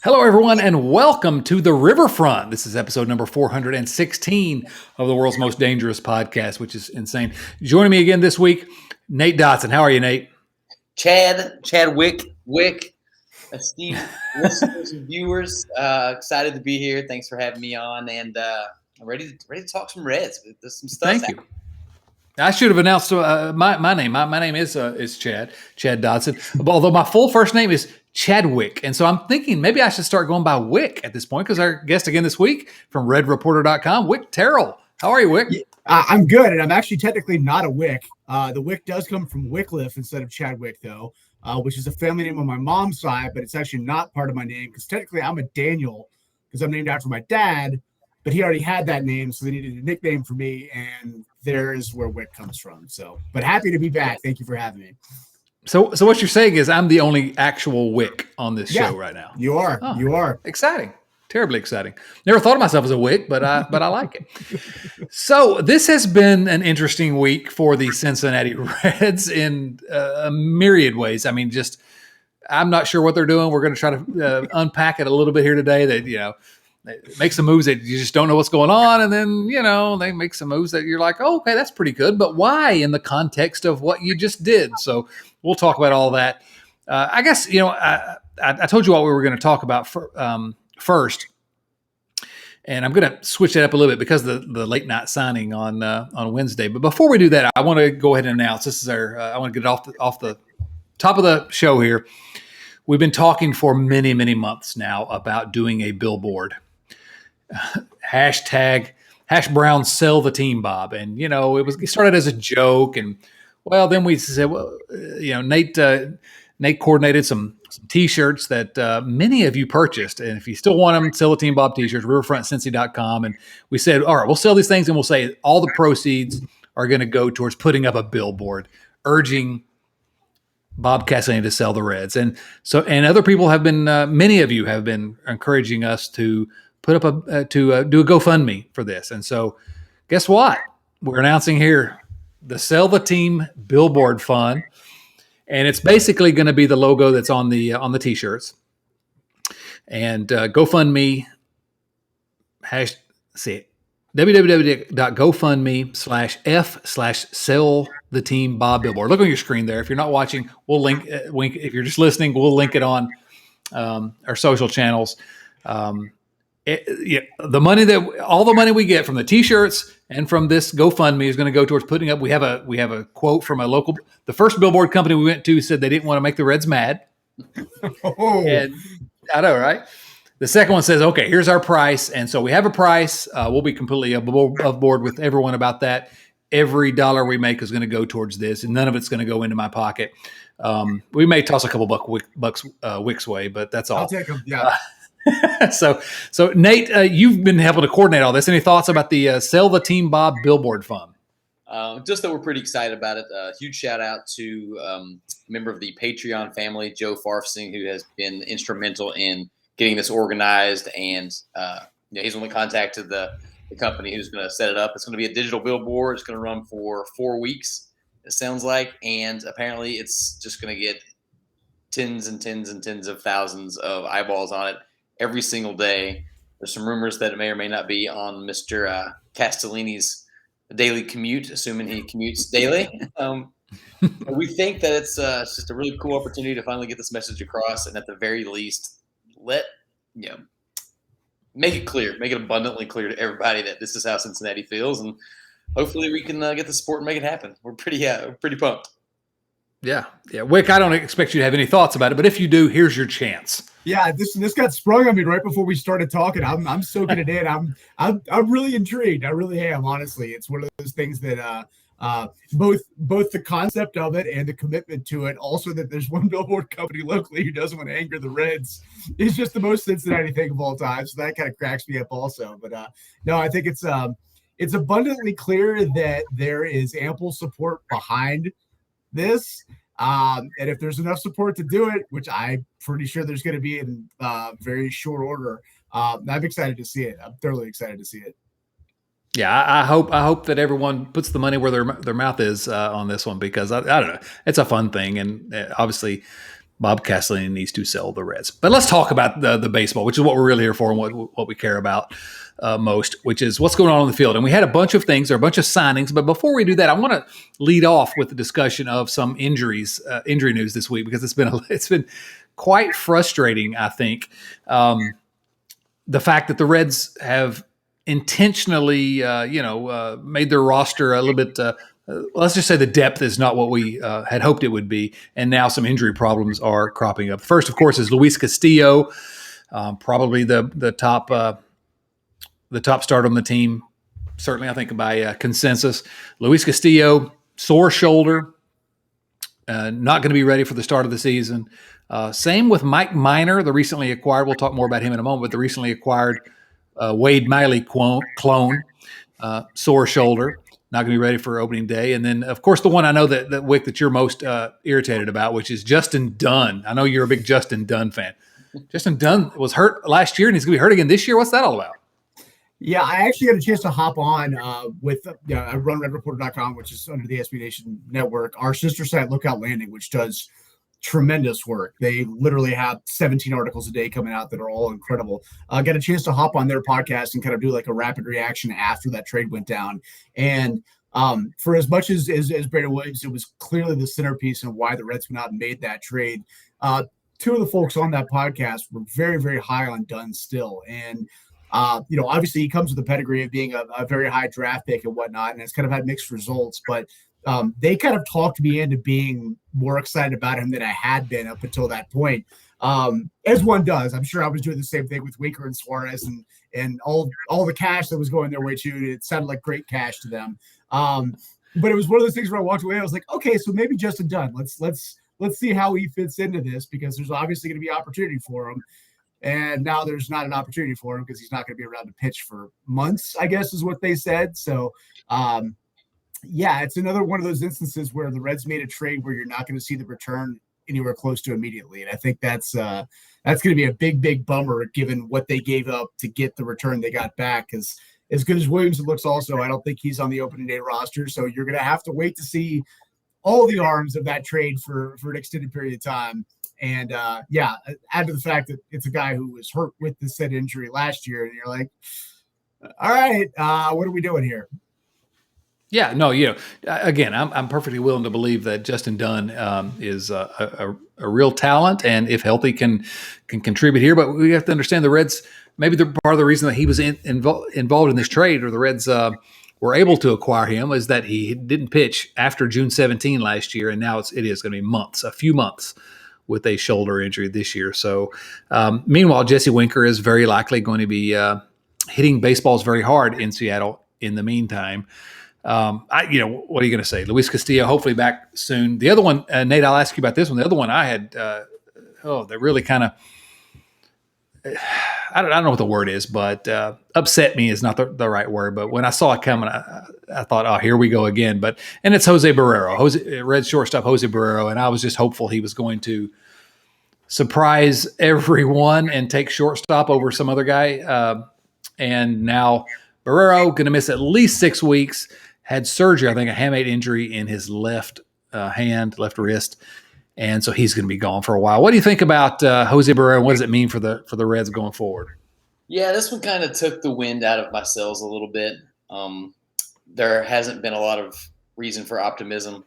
Hello, everyone, and welcome to the Riverfront. This is episode number 416 of the world's most dangerous podcast, which is insane. Joining me again this week, Nate Dotson. How are you, Nate? Chad Wick, esteemed listeners and viewers. Excited to be here. Thanks for having me on, and I'm ready to talk some Reds. There's some stuff. Thank you. I should have announced my name. My name is Chad Dotson, although my full first name is Chadwick. And so I'm thinking maybe I should start going by Wick at this point because our guest again this week from redreporter.com, Wick Terrell. How are you, Wick? Yeah, I'm good, and I'm actually technically not a Wick. The Wick does come from Wycliffe instead of Chadwick, though, which is a family name on my mom's side, but it's actually not part of my name because technically I'm a Daniel because I'm named after my dad, but he already had that name, so they needed a nickname for me, and there's where Wick comes from. So, but happy to be back. Thank you for having me. So what you're saying is I'm the only actual Wick on this show right now. You are. Oh, you are. Exciting. Terribly exciting. Never thought of myself as a Wick, but I like it. So this has been an interesting week for the Cincinnati Reds in a myriad ways. I mean, I'm not sure what they're doing. We're going to try to unpack it a little bit here today. They make some moves that you just don't know what's going on, and then they make some moves that you're like, oh, okay, that's pretty good, but why in the context of what you just did? So we'll talk about all that. I guess I told you what we were going to talk about first, and I'm going to switch it up a little bit because of the late night signing on Wednesday. But before we do that, I want to go ahead and announce this is I want to get it off the top of the show here. We've been talking for many months now about doing a billboard. Hashtag Hash Brown sell the team, Bob. And it started as a joke, and then we said, Nate coordinated some t-shirts that many of you purchased, and if you still want them, sell the team Bob t-shirts, riverfrontcincy.com. And we said, all right, we'll sell these things, and we'll say all the proceeds are going to go towards putting up a billboard urging Bob Castellini to sell the Reds. And other people have been, many of you have been encouraging us to put up do a GoFundMe for this. And so guess what? We're announcing here the Sell the Team Billboard Fund. And it's basically going to be the logo that's on the t-shirts. And GoFundMe, www.gofundme/f/sell the team Bob Billboard. Look on your screen there. If you're not watching, we'll link. If you're just listening, we'll link it on our social channels. All the money we get from the t-shirts and from this GoFundMe is going to go towards putting up. We have a quote from the first billboard company we went to said they didn't want to make the Reds mad. Oh. And I know, right? The second one says, okay, here's our price. And so we have a price. We'll be completely above board with everyone about that. Every dollar we make is going to go towards this, and none of it's going to go into my pocket. We may toss a couple bucks Wick's way, but that's all. I'll take them. Yeah. So Nate, you've been able to coordinate all this. Any thoughts about the Sell the Team Bob Billboard Fund? Just that we're pretty excited about it. Huge shout out to a member of the Patreon family, Joe Farfsing, who has been instrumental in getting this organized. And he's only contacted the company who's going to set it up. It's going to be a digital billboard. It's going to run for 4 weeks, it sounds like. And apparently it's just going to get tens and tens and tens of thousands of eyeballs on it every single day. There's some rumors that it may or may not be on Mr. Castellini's daily commute, assuming he commutes daily. We think that it's just a really cool opportunity to finally get this message across, and at the very least, make it clear, make it abundantly clear to everybody that this is how Cincinnati feels, and hopefully we can get the support and make it happen. We're pretty pumped. Yeah. Wick, I don't expect you to have any thoughts about it, but if you do, here's your chance. Yeah, this got sprung on me right before we started talking. I'm soaking it in. I'm really intrigued. I really am. Honestly, it's one of those things that both the concept of it and the commitment to it. Also, that there's one billboard company locally who doesn't want to anger the Reds is just the most Cincinnati thing of all time. So that kind of cracks me up also. But no, I think it's abundantly clear that there is ample support behind this. And if there's enough support to do it, which I'm pretty sure there's going to be in very short order, I'm excited to see it. I'm thoroughly excited to see it. Yeah, I hope that everyone puts the money where their mouth is on this one, because I don't know, it's a fun thing, and obviously Bob Castellini needs to sell the Reds. But let's talk about the baseball, which is what we're really here for and what we care about most, which is what's going on the field. And we had a bunch of things, or a bunch of signings. But before we do that, I want to lead off with the discussion of some injury news this week, because it's been quite frustrating, I think. The fact that the Reds have intentionally, made their roster a little bit. Let's just say the depth is not what we had hoped it would be, and now some injury problems are cropping up. First, of course, is Luis Castillo, probably the top starter on the team. Certainly, I think by consensus, Luis Castillo, sore shoulder, not going to be ready for the start of the season. Same with Mike Minor, the recently acquired. We'll talk more about him in a moment, but the recently acquired Wade Miley clone, sore shoulder. Not going to be ready for opening day. And then, of course, the one I know that Wick, that you're most irritated about, which is Justin Dunn. I know you're a big Justin Dunn fan. Justin Dunn was hurt last year, and he's going to be hurt again this year. What's that all about? Yeah, I actually got a chance to hop on with I run redreporter.com, which is under the SB Nation network, our sister site, Lookout Landing, which does tremendous work. They literally have 17 articles a day coming out that are all incredible. Got a chance to hop on their podcast and kind of do like a rapid reaction after that trade went down. And for as much as Brandon Williams, it was clearly the centerpiece of why the Reds went out and made that trade. Two of the folks on that podcast were very, very high on Dunn still. And obviously he comes with a pedigree of being a very high draft pick and whatnot, and it's kind of had mixed results, but they kind of talked me into being more excited about him than I had been up until that point. As one does. I'm sure I was doing the same thing with Winker and Suarez and all the cash that was going their way too. It sounded like great cash to them. But it was one of those things where I walked away. I was like, okay, so maybe Justin Dunn. Let's see how he fits into this, because there's obviously going to be opportunity for him. And now there's not an opportunity for him because he's not going to be around to pitch for months, I guess is what they said. So, it's another one of those instances where the Reds made a trade where you're not going to see the return anywhere close to immediately. And I think that's going to be a big, big bummer given what they gave up to get the return they got back. Because as good as Williams looks also, I don't think he's on the opening day roster. So you're going to have to wait to see all the arms of that trade for an extended period of time. And add to the fact that it's a guy who was hurt with the said injury last year. And you're like, all right, what are we doing here? Yeah, no, again, I'm perfectly willing to believe that Justin Dunn is a real talent, and if healthy, can contribute here. But we have to understand the Reds. Maybe part of the reason that he was involved in this trade, or the Reds were able to acquire him, is that he didn't pitch after June 17 last year, and now it is going to be a few months with a shoulder injury this year. So, meanwhile, Jesse Winker is very likely going to be hitting baseballs very hard in Seattle in the meantime. What are you going to say? Luis Castillo, hopefully back soon. The other one, Nate, I'll ask you about this one. The other one I had, that really kind of, I don't know what the word is, but upset me is not the right word. But when I saw it coming, I thought, oh, here we go again. And it's Jose Barrera, Red shortstop Jose Barrera, and I was just hopeful he was going to surprise everyone and take shortstop over some other guy. And now Barrera going to miss at least 6 weeks. Had surgery, I think, a hamate injury in his left wrist. And so he's going to be gone for a while. What do you think about Jose Barrera? What does it mean for the Reds going forward? Yeah, this one kind of took the wind out of my sails a little bit. There hasn't been a lot of reason for optimism.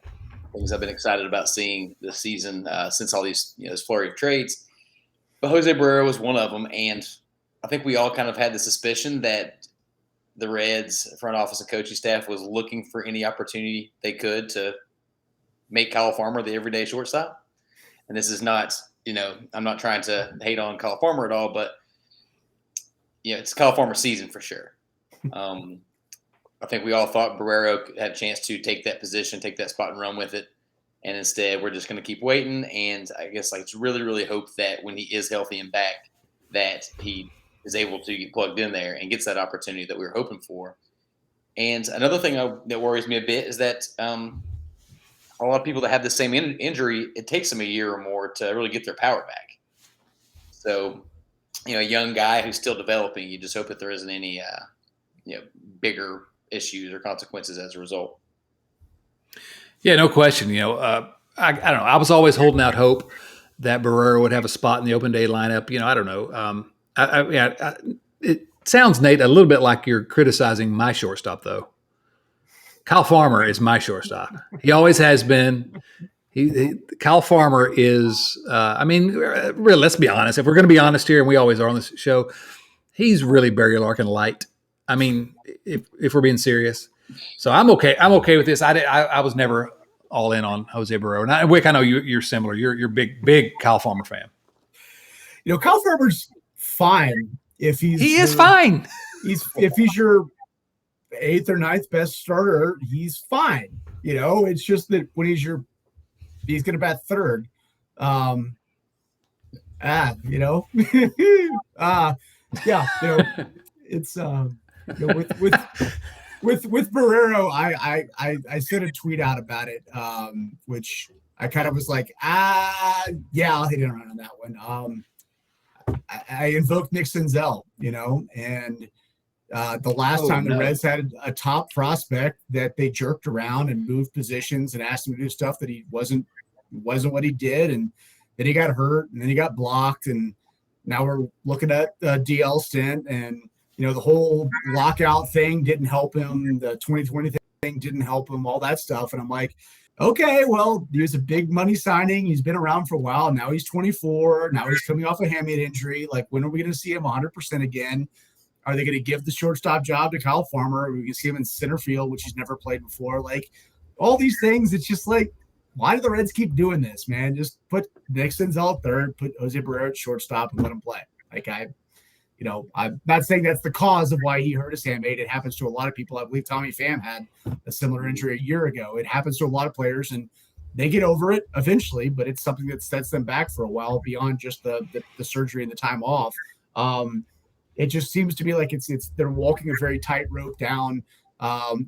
Things I've been excited about seeing this season since all these this flurry of trades. But Jose Barrera was one of them, and I think we all kind of had the suspicion that the Reds front office and coaching staff was looking for any opportunity they could to make Kyle Farmer the everyday shortstop. And this is not, I'm not trying to hate on Kyle Farmer at all, but it's Kyle Farmer season for sure. I think we all thought Barrera had a chance to take that position, take that spot and run with it. And instead we're just going to keep waiting. And I guess let's really, really hope that when he is healthy and back, that he is able to get plugged in there and gets that opportunity that we were hoping for. And another thing that worries me a bit is that a lot of people that have the same injury, it takes them a year or more to really get their power back. So, a young guy who's still developing, you just hope that there isn't any, bigger issues or consequences as a result. Yeah, no question. I don't know. I was always holding out hope that Barrera would have a spot in the open day lineup. I don't know. It sounds, Nate, a little bit like you're criticizing my shortstop, though. Kyle Farmer is my shortstop. He always has been. Kyle Farmer is. Really, let's be honest. If we're going to be honest here, and we always are on this show, he's really Barry Larkin light. I mean, if we're being serious, so I'm okay. I'm okay with this. I was never all in on Jose Barrera. And Wick, I know you're similar. You're big Kyle Farmer fan. Kyle Farmer's fine if he is fine. If he's your 8th or 9th best starter, he's fine. It's just that when he's going to bat third. It's with Barrera, I sent a tweet out about it, which I kind of was like, I'll hit it around on that one. I invoked Nick Enzel, and the last time the Reds had a top prospect that they jerked around and moved positions and asked him to do stuff that he wasn't what he did, and then he got hurt, and then he got blocked, and now we're looking at a DL stint, and the whole lockout thing didn't help him. The 2020 thing didn't help him, all that stuff. And I'm like, okay, well, he was a big money signing. He's been around for a while. Now he's 24. Now he's coming off a hamate injury. Like, when are we going to see him 100% again? Are they going to give the shortstop job to Kyle Farmer? Are we going to see him in center field, which he's never played before? Like, all these things, it's just like, why do the Reds keep doing this, man? Just put Nick Senzel at third, put Jose Barrera at shortstop, and let him play. Like, I'm not saying that's the cause of why he hurt his hamate. It happens to a lot of people. I believe Tommy Pham had a similar injury a year ago. It happens to a lot of players, and they get over it eventually, but it's something that sets them back for a while beyond just the surgery and the time off. It just seems to be like it's they're walking a very tight rope down,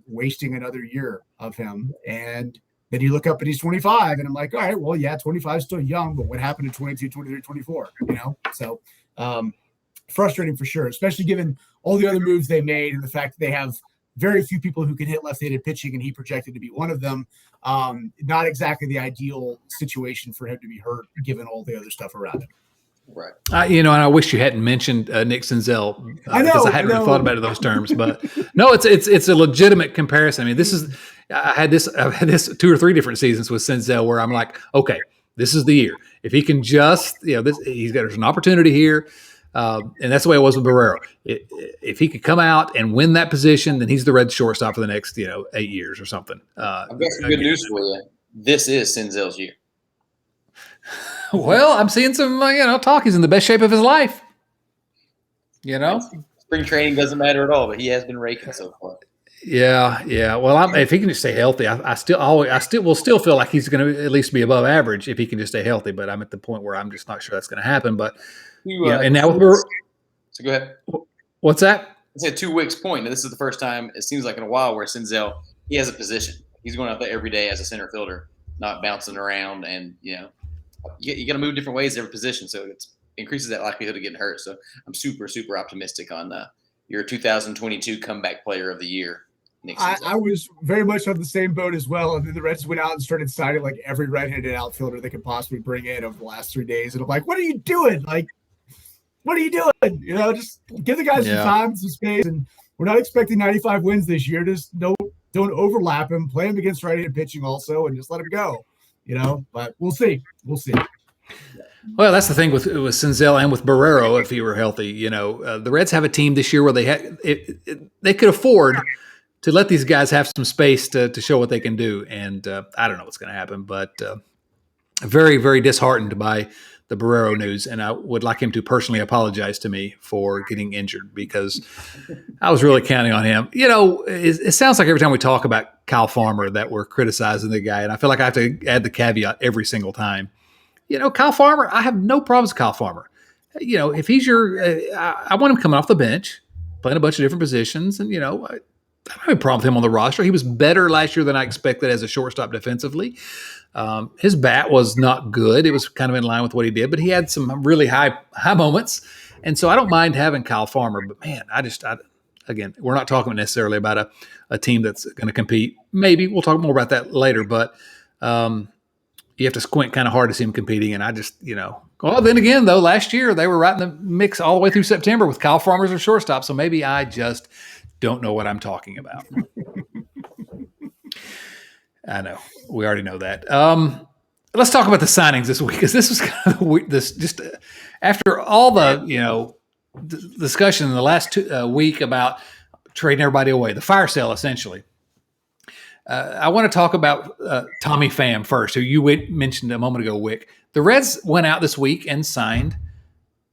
wasting another year of him. And then you look up and he's 25, and I'm like, all right, well, yeah, 25 is still young, but what happened in 22, 23, 24, So, frustrating for sure, especially given all the other moves they made and the fact that they have very few people who can hit left-handed pitching, and he projected to be one of them. Not exactly the ideal situation for him to be hurt, given all the other stuff around him. Right. And I wish you hadn't mentioned Nick Senzel because I hadn't really thought about it in those terms. But no, it's a legitimate comparison. I mean, I've had this 2 or 3 different seasons with Senzel where I'm like, okay, this is the year. If he can just, there's an opportunity here. And that's the way it was with Barrera. If he could come out and win that position, then he's the Reds shortstop for the next, 8 years or something. I've got some good news for you. This is Senzel's year. Well, I'm seeing some, talk. He's in the best shape of his life. Spring training doesn't matter at all, but he has been raking so far. Yeah. Well, if he can just stay healthy, I will still feel like he's going to at least be above average if he can just stay healthy. But I'm at the point where I'm just not sure that's going to happen. But and now with so go ahead. What's that? I said to Wick's point. This is the first time it seems like in a while where Senzel he has a position. He's going out there every day as a center fielder, not bouncing around, and you got to move different ways every position, so it increases that likelihood of getting hurt. So I'm super, super optimistic on your 2022 comeback player of the year. I was very much on the same boat as well. And then the Reds went out and started signing like every right-handed outfielder they could possibly bring in over the last 3 days. And I'm like, what are you doing? Like, what are you doing? Just give the guys some time, some space. And we're not expecting 95 wins this year. Just don't overlap him. Play him against right-handed pitching also, and just let him go. But we'll see. Well, that's the thing with Senzel and with Barrera if he were healthy. The Reds have a team this year where they could afford to let these guys have some space to show what they can do. And I don't know what's going to happen, but very, very disheartened by the Barrera news. And I would like him to personally apologize to me for getting injured because I was really counting on him. It sounds like every time we talk about Kyle Farmer that we're criticizing the guy. And I feel like I have to add the caveat every single time. Kyle Farmer, I have no problems with Kyle Farmer. If he's I want him coming off the bench, playing a bunch of different positions. And, I don't have a problem with him on the roster. He was better last year than I expected as a shortstop defensively. His bat was not good. It was kind of in line with what he did, but he had some really high moments. And so I don't mind having Kyle Farmer, but man, again, we're not talking necessarily about a team that's going to compete. Maybe we'll talk more about that later, but you have to squint kind of hard to see him competing. And I just, well, then again, though, last year they were right in the mix all the way through September with Kyle Farmer's or shortstop. So maybe I just don't know what I'm talking about. I know. We already know that. Let's talk about the signings this week, because this was kind of after all the, discussion in the last week about trading everybody away, the fire sale, essentially. I want to talk about Tommy Pham first, who you mentioned a moment ago, Wick. The Reds went out this week and signed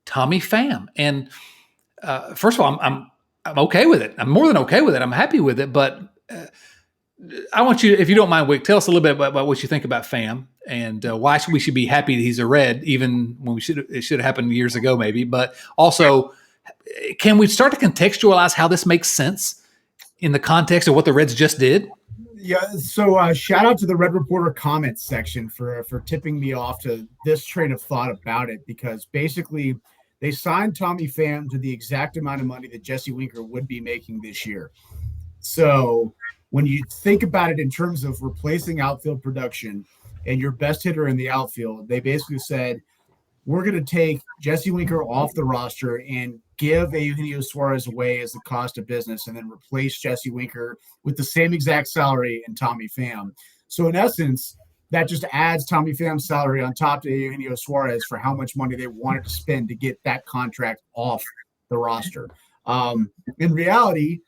Tommy Pham. And first of all, I'm okay with it. I'm more than okay with it. I'm happy with it. But I want you, if you don't mind, Wick, tell us a little bit about what you think about Pham and why we should be happy that he's a Red, even when it should have happened years ago, maybe. But also, can we start to contextualize how this makes sense in the context of what the Reds just did? Yeah, so shout out to the Red Reporter comments section for tipping me off to this train of thought about it, because basically they signed Tommy Pham to the exact amount of money that Jesse Winker would be making this year. So when you think about it in terms of replacing outfield production and your best hitter in the outfield, they basically said, we're going to take Jesse Winker off the roster and give Eugenio Suarez away as the cost of business, and then replace Jesse Winker with the same exact salary and Tommy Pham. So in essence, that just adds Tommy Pham's salary on top to Eugenio Suarez for how much money they wanted to spend to get that contract off the roster. In reality,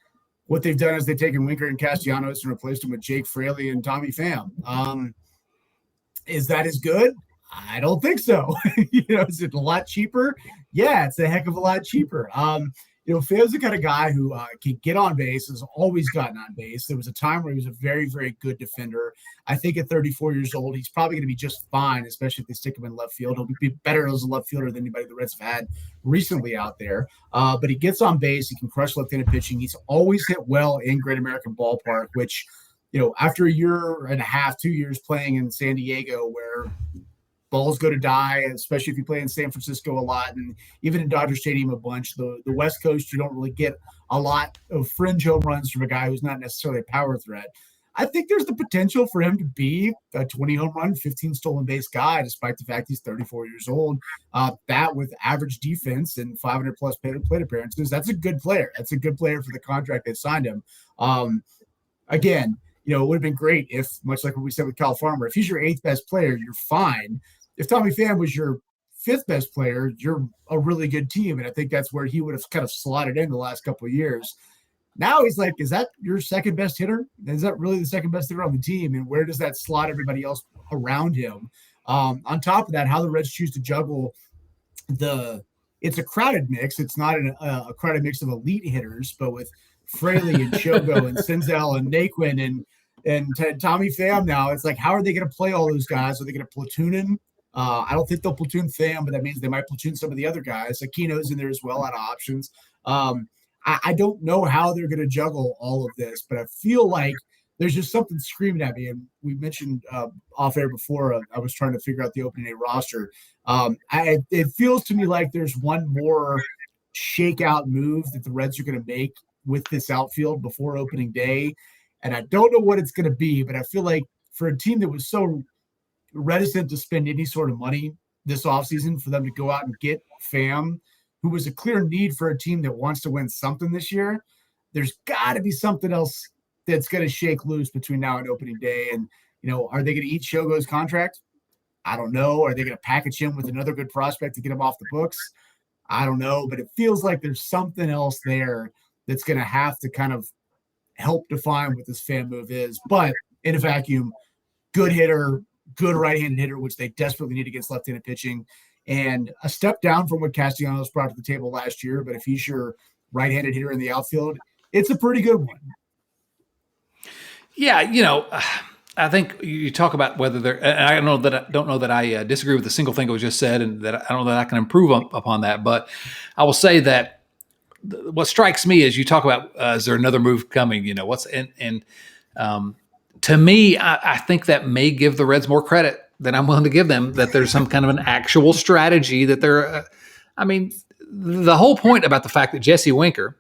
what they've done is they've taken Winker and Castellanos and replaced them with Jake Fraley and Tommy Pham. Is that as good? I don't think so. Is it a lot cheaper? Yeah, it's a heck of a lot cheaper. Pham's the kind of guy who can get on base, has always gotten on base. There was a time where he was a very, very good defender. I think at 34 years old, he's probably going to be just fine, especially if they stick him in left field. He'll be better as a left fielder than anybody the Reds have had recently out there. But he gets on base. He can crush left-handed pitching. He's always hit well in Great American Ballpark, which, after a year and a half, 2 years playing in San Diego, where balls go to die, especially if you play in San Francisco a lot and even in Dodger Stadium a bunch. The West Coast, you don't really get a lot of fringe home runs from a guy who's not necessarily a power threat. I think there's the potential for him to be a 20 home run, 15 stolen base guy, despite the fact he's 34 years old. That with average defense and 500 plus plate appearances, that's a good player. That's a good player for the contract they signed him. Again, it would have been great if, much like what we said with Kyle Farmer, if he's your 8th best player, you're fine. If Tommy Pham was your 5th best player, you're a really good team. And I think that's where he would have kind of slotted in the last couple of years. Now he's like, is that your 2nd best hitter? Is that really the 2nd best hitter on the team? And where does that slot everybody else around him? On top of that, how the Reds choose to juggle it's a crowded mix. It's not a crowded mix of elite hitters, but with Fraley and Shogo and Senzel and Naquin and Tommy Pham now, it's like, how are they going to play all those guys? Are they going to platoon him? I don't think they'll platoon Pham, but that means they might platoon some of the other guys. Aquino's in there as well, out of options. I don't know how they're going to juggle all of this, but I feel like there's just something screaming at me. And we mentioned off air before, I was trying to figure out the opening day roster. It feels to me like there's one more shakeout move that the Reds are going to make with this outfield before opening day. And I don't know what it's going to be, but I feel like for a team that was so reticent to spend any sort of money this offseason, for them to go out and get Pham, who was a clear need for a team that wants to win something this year, there's got to be something else that's going to shake loose between now and opening day. And, are they going to eat Shogo's contract? I don't know. Are they going to package him with another good prospect to get him off the books? I don't know, but it feels like there's something else there that's going to have to kind of help define what this Pham move is. But in a vacuum, good hitter, good right-handed hitter, which they desperately need against left-handed pitching, and a step down from what Castellanos brought to the table last year. But if he's your right-handed hitter in the outfield, it's a pretty good one. Yeah, I think you talk about whether they're, and I don't know that I disagree with a single thing that was just said, and that I don't know that I can improve upon that. But I will say that what strikes me is you talk about, is there another move coming? To me, I think that may give the Reds more credit than I'm willing to give them, that there's some kind of an actual strategy that they're, the whole point about the fact that Jesse Winker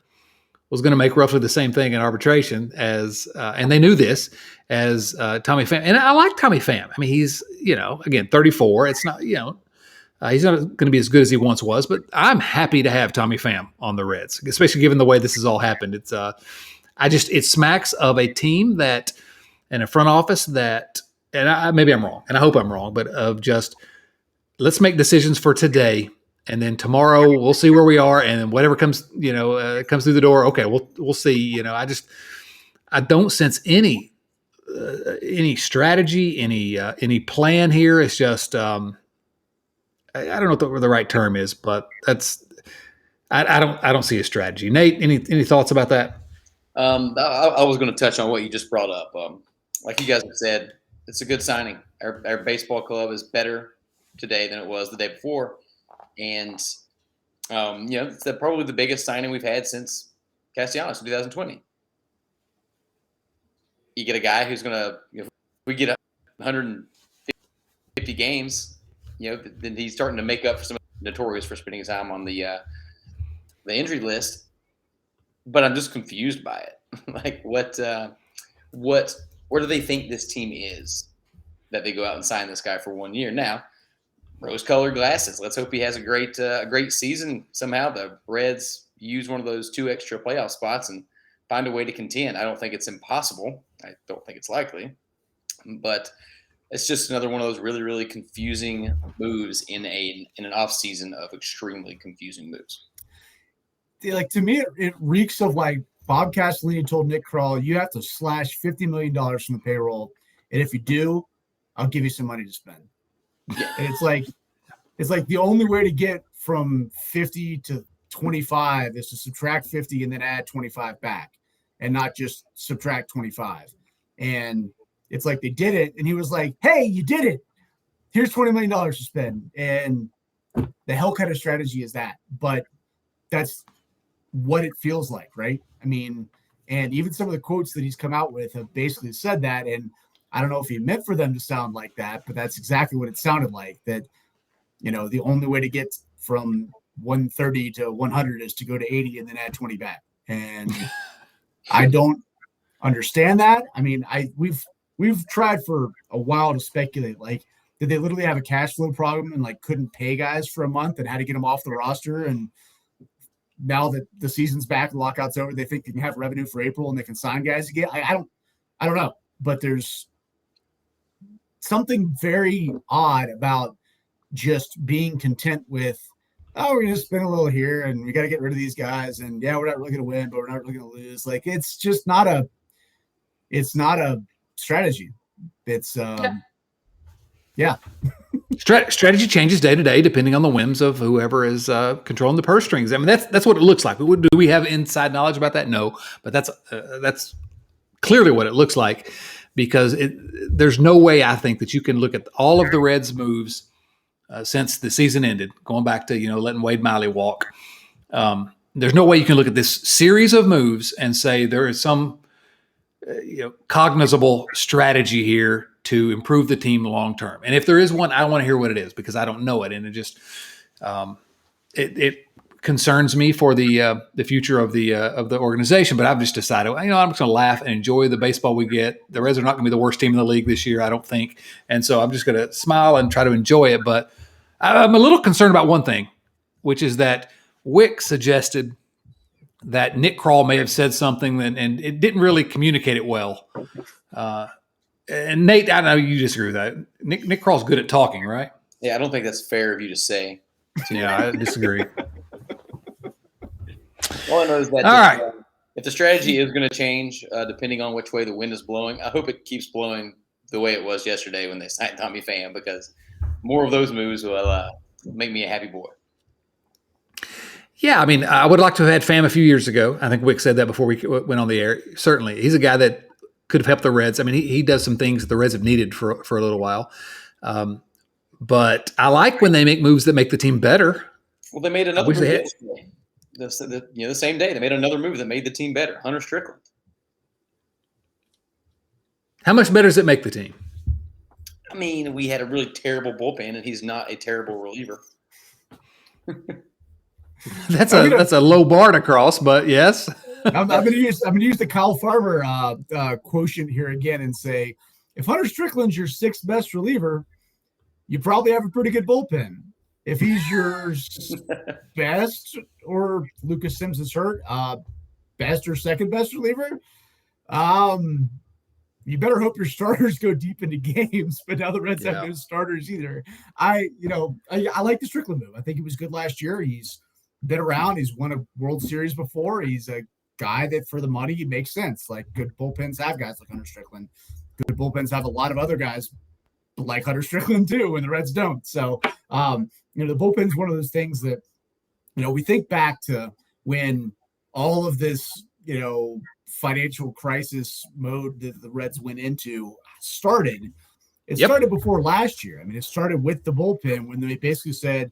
was going to make roughly the same thing in arbitration as, and they knew this, as Tommy Pham. And I like Tommy Pham. I mean, he's, again, 34. It's not, he's not going to be as good as he once was, but I'm happy to have Tommy Pham on the Reds, especially given the way this has all happened. It's, it smacks of a team that, and a front office that, and maybe I'm wrong, and I hope I'm wrong, but of just, let's make decisions for today. And then tomorrow we'll see where we are, and whatever comes, comes through the door. Okay, we'll see. I don't sense any strategy, any plan here. It's just I don't know what the right term is, but I don't see a strategy. Nate, any thoughts about that? I was going to touch on what you just brought up. Like you guys have said, it's a good signing. Our baseball club is better today than it was the day before. And, it's probably the biggest signing we've had since Castellanos in 2020. You get a guy who's going to, if we get 150 games, then he's starting to make up for some notorious for spending his time on the injury list. But I'm just confused by it. Like, where do they think this team is that they go out and sign this guy for 1 year? Now, rose-colored glasses. Let's hope he has a great season. Somehow the Reds use one of those 2 extra playoff spots and find a way to contend. I don't think it's impossible. I don't think it's likely. But it's just another one of those really, really confusing moves in an offseason of extremely confusing moves. Like, to me, it reeks of like Bob Castellini told Nick Krall, you have to slash $50 million from the payroll. And if you do, I'll give you some money to spend. Yeah. And it's like the only way to get from 50 to 25 is to subtract 50 and then add 25 back, and not just subtract 25. And it's like they did it, and he was like, hey, you did it. Here's $20 million to spend. And the hell kind of strategy is that? But that's what it feels like, right? I mean, and even some of the quotes that he's come out with have basically said that. And I don't know if he meant for them to sound like that, but that's exactly what it sounded like, that, the only way to get from 130 to 100 is to go to 80 and then add 20 back. And I don't understand that. I mean, we've tried for a while to speculate, like, did they literally have a cash flow problem and like couldn't pay guys for a month and had to get them off the roster? And now that the season's back, the lockout's over, they think they can have revenue for April and they can sign guys again. I don't know, but there's something very odd about just being content with, we're going to spend a little here and we got to get rid of these guys. And yeah, we're not really going to win, but we're not really going to lose. Like, it's just not a strategy. It's, yeah. Strategy changes day to day, depending on the whims of whoever is controlling the purse strings. I mean, that's what it looks like. Do we have inside knowledge about that? No, but that's clearly what it looks like. Because there's no way, I think, that you can look at all of the Reds' moves since the season ended, going back to, letting Wade Miley walk. There's no way you can look at this series of moves and say there is some cognizable strategy here to improve the team long term. And if there is one, I want to hear what it is, because I don't know it. And it just it concerns me for the future of the organization. But I've just decided, I'm just going to laugh and enjoy the baseball we get. The Reds are not going to be the worst team in the league this year, I don't think. And so I'm just going to smile and try to enjoy it. But I'm a little concerned about one thing, which is that Wick suggested that Nick Krall may have said something and it didn't really communicate it well. And Nate, I know you disagree with that. Nick Krall's good at talking, right? Yeah, I don't think that's fair of you to say. Yeah, I disagree. All I know is that if the strategy is going to change, depending on which way the wind is blowing, I hope it keeps blowing the way it was yesterday when they signed Tommy Pham, because more of those moves will make me a happy boy. Yeah, I mean, I would like to have had Pham a few years ago. I think Wick said that before we went on the air. Certainly, he's a guy that could have helped the Reds. I mean, he does some things that the Reds have needed for a little while. But I like when they make moves that make the team better. Well, they made another move yesterday. The same day. They made another move that made the team better. Hunter Strickland. How much better does it make the team? I mean, we had a really terrible bullpen, and he's not a terrible reliever. That's a low bar to cross, but yes. I'm going to use the Kyle Farmer quotient here again and say, if Hunter Strickland's your sixth best reliever, you probably have a pretty good bullpen. If he's your best, or Lucas Sims is hurt, best or second best reliever, you better hope your starters go deep into games. But now the Reds have no starters either. I like the Strickland move. I think he was good last year. He's been around. He's won a World Series before. He's a guy that for the money, he makes sense. Like, good bullpens have guys like Hunter Strickland. Good bullpens have a lot of other guys like Hunter Strickland too, and the Reds don't. So, the bullpen's one of those things that, we think back to when all of this, financial crisis mode that the Reds went into started. It started before last year. I mean, it started with the bullpen when they basically said,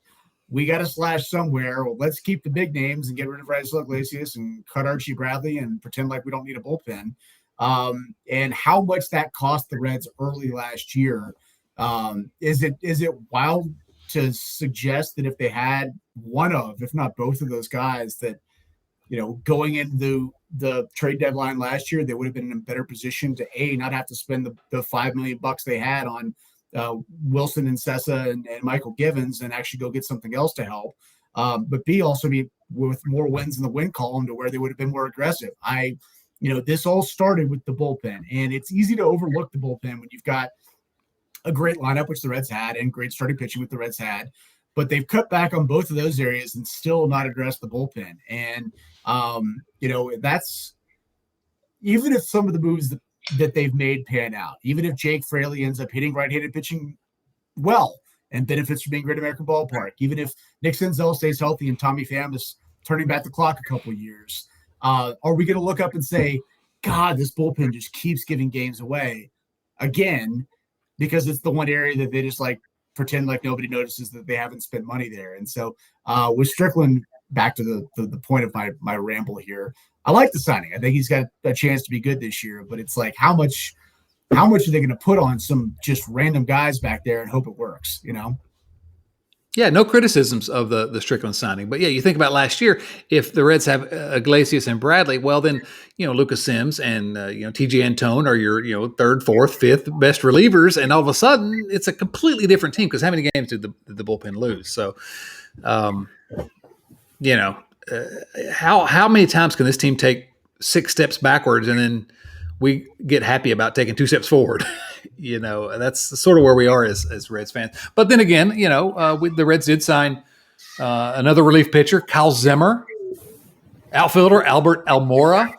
we got to slash somewhere. Well, let's keep the big names and get rid of Raisel Iglesias and cut Archie Bradley and pretend like we don't need a bullpen. And how much that cost the Reds early last year. Is it wild to suggest that if they had one of, if not both of those guys, that, going into the trade deadline last year, they would have been in a better position to not have to spend the $5 million they had on Wilson and Sessa and Michael Givens and actually go get something else to help. But B, also be with more wins in the win column to where they would have been more aggressive. This all started with the bullpen, and it's easy to overlook the bullpen when you've got a great lineup, which the Reds had, and great starting pitching, which the Reds had. But they've cut back on both of those areas and still not addressed the bullpen. And, that's even if some of the moves that they've made pan out, even if Jake Fraley ends up hitting right-handed pitching well and benefits from being Great American Ballpark, even if Nick Enzel stays healthy and Tommy Pham is turning back the clock a couple of years, are we going to look up and say, God, this bullpen just keeps giving games away again, because it's the one area that they just pretend like nobody notices that they haven't spent money there. And so with Strickland, back to the point of my ramble here, I like the signing. I think he's got a chance to be good this year, but it's like, how much are they going to put on some just random guys back there and hope it works, Yeah, no criticisms of the Strickland signing. But, you think about last year, if the Reds have Iglesias and Bradley, well, then, Lucas Sims and, TJ Antone are your, third, fourth, fifth best relievers. And all of a sudden, it's a completely different team, because how many games did the bullpen lose? So, how many times can this team take 6 steps backwards and then we get happy about taking 2 steps forward? That's sort of where we are as Reds fans. But then again, the Reds did sign another relief pitcher, Kyle Zimmer, outfielder Albert Almora,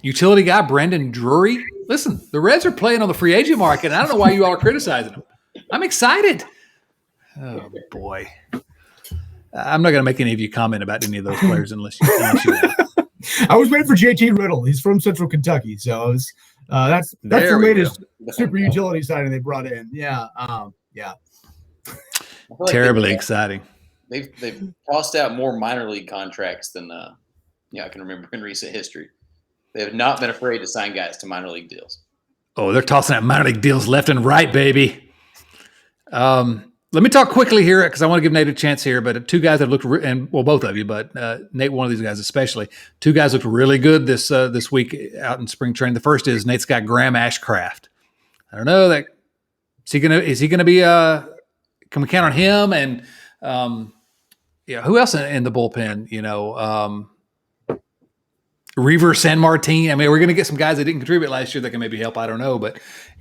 utility guy Brandon Drury. Listen, the Reds are playing on the free agent market, and I don't know why you all are criticizing them. I'm excited. Oh, boy. I'm not going to make any of you comment about any of those players unless you want. I was waiting for JT Riddle. He's from Central Kentucky, so that's the latest super utility signing they brought in. Yeah, Like terribly exciting. They've tossed out more minor league contracts than I can remember in recent history. They have not been afraid to sign guys to minor league deals. Oh, they're tossing out minor league deals left and right, baby. Let me talk quickly here because I want to give Nate a chance here. But 2 guys that looked, both of you, but Nate, one of these guys especially, 2 guys looked really good this week out in spring training. The first is Nate's got Graham Ashcraft. I don't know that is he gonna be? Can we count on him? And who else in the bullpen? Reaver San Martin. I mean, we're going to get some guys that didn't contribute last year that can maybe help. I don't know, but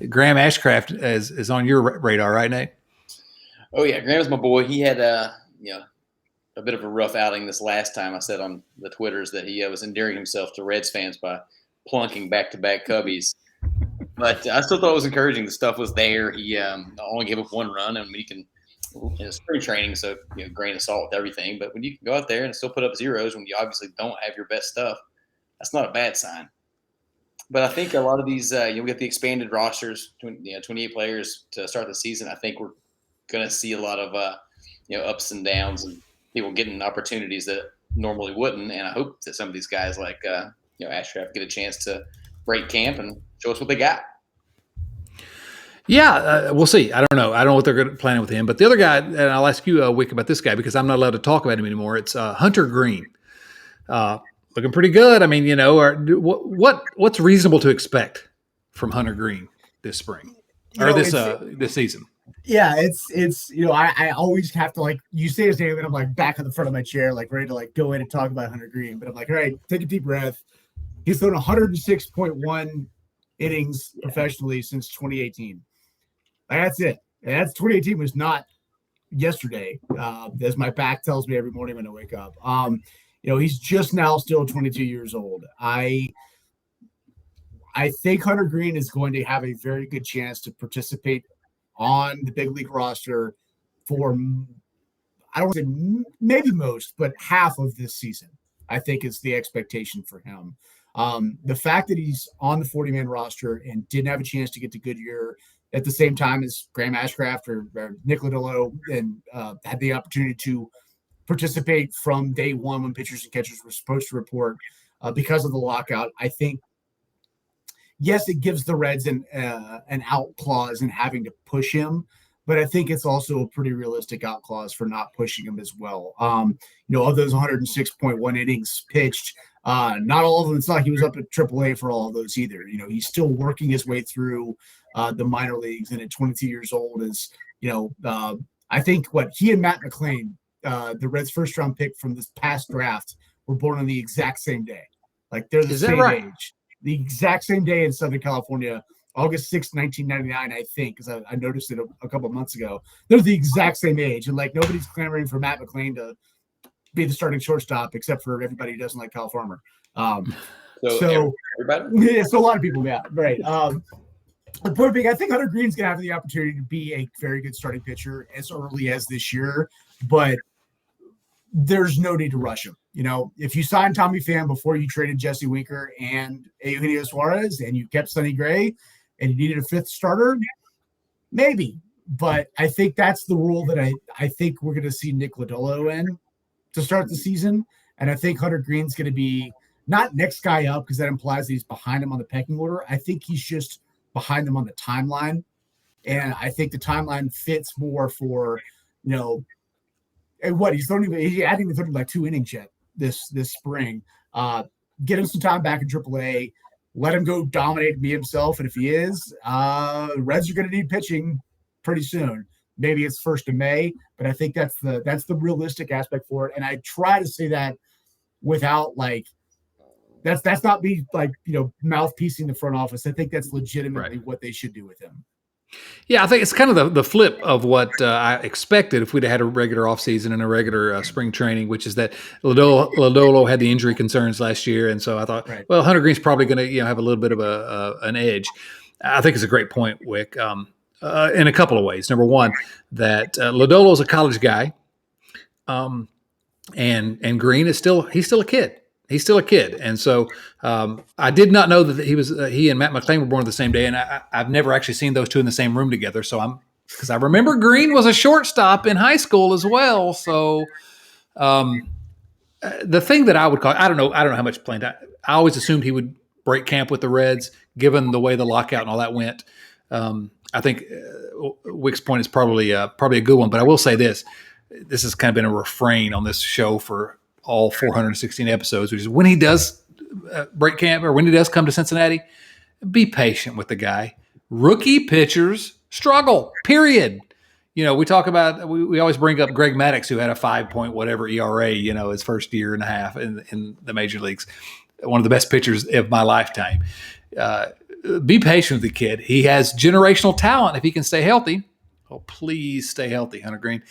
Graham Ashcraft is on your radar, right, Nate? Oh yeah, Graham's my boy. He had a bit of a rough outing this last time. I said on the Twitters that he was endearing himself to Reds fans by plunking back-to-back Cubbies. But I still thought it was encouraging. The stuff was there. He only gave up 1 run, and he can. Spring training, so grain of salt with everything. But when you can go out there and still put up zeros when you obviously don't have your best stuff, that's not a bad sign. But I think a lot of these, we get the expanded rosters, 28 players to start the season. I think we're going to see a lot of ups and downs and people getting opportunities that normally wouldn't. And I hope that some of these guys like Ashcraft get a chance to break camp and show us what they got. Yeah, we'll see. I don't know. I don't know what they're planning with him. But the other guy, and I'll ask you, Wick, about this guy because I'm not allowed to talk about him anymore. It's Hunter Green. looking pretty good. I mean, what's reasonable to expect from Hunter Green this spring this season? Yeah, it's I always have to, like, you say his name and I'm like back on the front of my chair, like ready to like go in and talk about Hunter Green. But I'm like, all right, take a deep breath. He's thrown 106.1 innings professionally since 2018. That's it. And that's 2018 was not yesterday, as my back tells me every morning when I wake up. He's just now still 22 years old. I think Hunter Green is going to have a very good chance to participate on the big league roster for, I don't want to say maybe most, but half of this season, I think is the expectation for him. The fact that he's on the 40-man roster and didn't have a chance to get to Goodyear at the same time as Graham Ashcraft or Nick Lodolo, and had the opportunity to participate from day one when pitchers and catchers were supposed to report because of the lockout. I think, yes, it gives the Reds an out clause in having to push him, but I think it's also a pretty realistic out clause for not pushing him as well. Of those 106.1 innings pitched, not all of them. It's not like he was up at AAA for all of those either. He's still working his way through the minor leagues, and at 22 years old is, I think what he and Matt McClain, the Reds' first round pick from this past draft, were born on the exact same day. Like, they're the same age. The exact same day in Southern California, August 6th, 1999, I think, because I noticed it a couple of months ago. They're the exact same age, and like nobody's clamoring for Matt McClain to be the starting shortstop except for everybody who doesn't like Kyle Farmer. So everybody? Yeah, so a lot of people, yeah, right. The point being, I think Hunter Green's going to have the opportunity to be a very good starting pitcher as early as this year, but there's no need to rush him. If you signed Tommy Pham before you traded Jesse Winker and Eugenio Suarez, and you kept Sonny Gray, and you needed a fifth starter, maybe. But I think that's the rule that I think we're going to see Nick Lodolo in to start the season. And I think Hunter Green's going to be not next guy up, because that implies that he's behind him on the pecking order. I think he's just behind them on the timeline. And I think the timeline fits more for, and what he hadn't even thrown like 2 innings yet this spring. Get him some time back in AAA, let him go dominate and be himself. And if he is, Reds are going to need pitching pretty soon. Maybe it's 1st of May, but I think that's the realistic aspect for it. And I try to say that without like, that's not me like, mouthpiecing the front office. I think that's legitimately what they should do with him. Yeah, I think it's kind of the flip of what I expected if we'd had a regular offseason and a regular spring training, which is that Lodolo had the injury concerns last year. And so I thought, well, Hunter Green's probably going to have a little bit of an edge. I think it's a great point, Wick, in a couple of ways. Number one, that Lodolo's a college guy, and Green is he's still a kid. He's still a kid. And so I did not know that he and Matt McClain were born the same day. And I've never actually seen those two in the same room together. So because I remember Green was a shortstop in high school as well. So the thing that I would call, I don't know how much playing time. I always assumed he would break camp with the Reds, given the way the lockout and all that went. I think Wick's point is probably a good one. But I will say this has kind of been a refrain on this show for all 416 episodes, which is when he does break camp or when he does come to Cincinnati, be patient with the guy. Rookie pitchers struggle, period. We talk about, we always bring up Greg Maddux, who had a 5-point whatever ERA, his first year and a half in the major leagues. One of the best pitchers of my lifetime. Be patient with the kid. He has generational talent if he can stay healthy. Oh, please stay healthy, Hunter Green.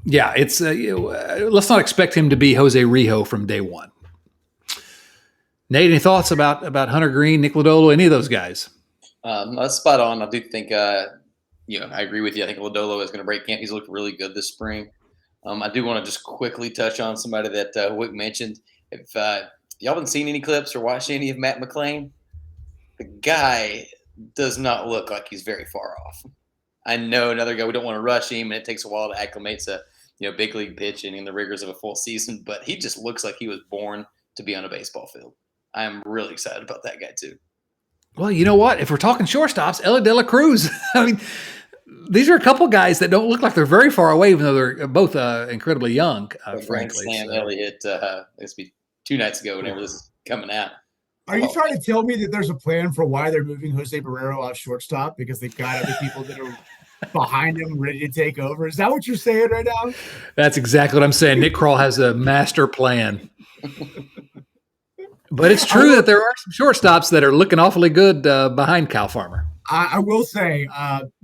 Yeah, it's let's not expect him to be Jose Rijo from day one. Nate, any thoughts about Hunter Green, Nick Lodolo, any of those guys? That's spot on. I do think, I agree with you. I think Lodolo is going to break camp. He's looked really good this spring. I do want to just quickly touch on somebody that Wick mentioned. If y'all haven't seen any clips or watched any of Matt McClain, the guy does not look like he's very far off. I know another guy, we don't want to rush him, and it takes a while to acclimate to big league pitching and the rigors of a full season, but he just looks like he was born to be on a baseball field. I am really excited about that guy too. Well, you know what? If we're talking shortstops, Ella De La Cruz. I mean, these are a couple guys that don't look like they're very far away, even though they're both incredibly young, Grand frankly. Slam Elliott, this be 2 nights ago whenever this is coming out. Are you trying to tell me that there's a plan for why they're moving Jose Barrera off shortstop because they've got other people that are behind him ready to take over? Is that what you're saying right now? That's exactly what I'm saying. Nick Kroll has a master plan. But it's true that there are some shortstops that are looking awfully good behind Kyle Farmer. I will say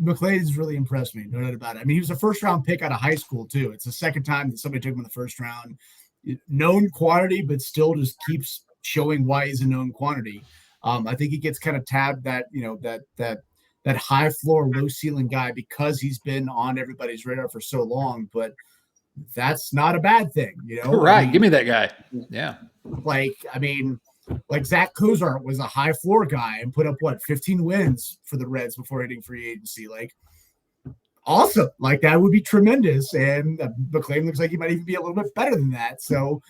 McClain's really impressed me, no doubt about it. I mean, he was a first-round pick out of high school, too. It's the second time that somebody took him in the first round. Known quantity, but still just keeps showing why he's a known quantity. I think he gets kind of tabbed that, that high floor, low ceiling guy because he's been on everybody's radar for so long, but that's not a bad thing, Right. I mean, give me that guy. Yeah. Like Zach Cozart was a high floor guy and put up 15 wins for the Reds before hitting free agency. Like, awesome. Like, that would be tremendous. And McClain looks like he might even be a little bit better than that. So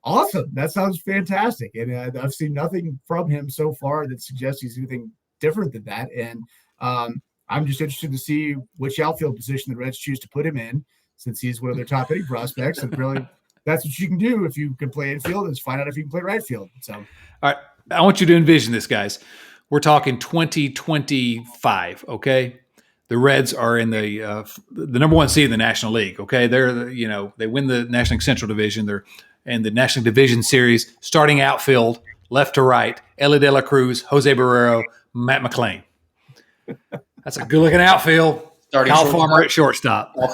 awesome. That sounds fantastic. And I've seen nothing from him so far that suggests he's anything different than that. And I'm just interested to see which outfield position the Reds choose to put him in, since he's one of their top hitting prospects. And really, that's what you can do if you can play infield, is find out if you can play right field. So, all right, I want you to envision this, guys. We're talking 2025. Okay, the Reds are in the number one seed in the National League. Okay, they win the National League Central Division. They're in the National Division Series, starting outfield left to right. Ellie De La Cruz, Jose Barrera, Matt McClain. That's a good looking outfield. Kyle Farmer at shortstop. Kyle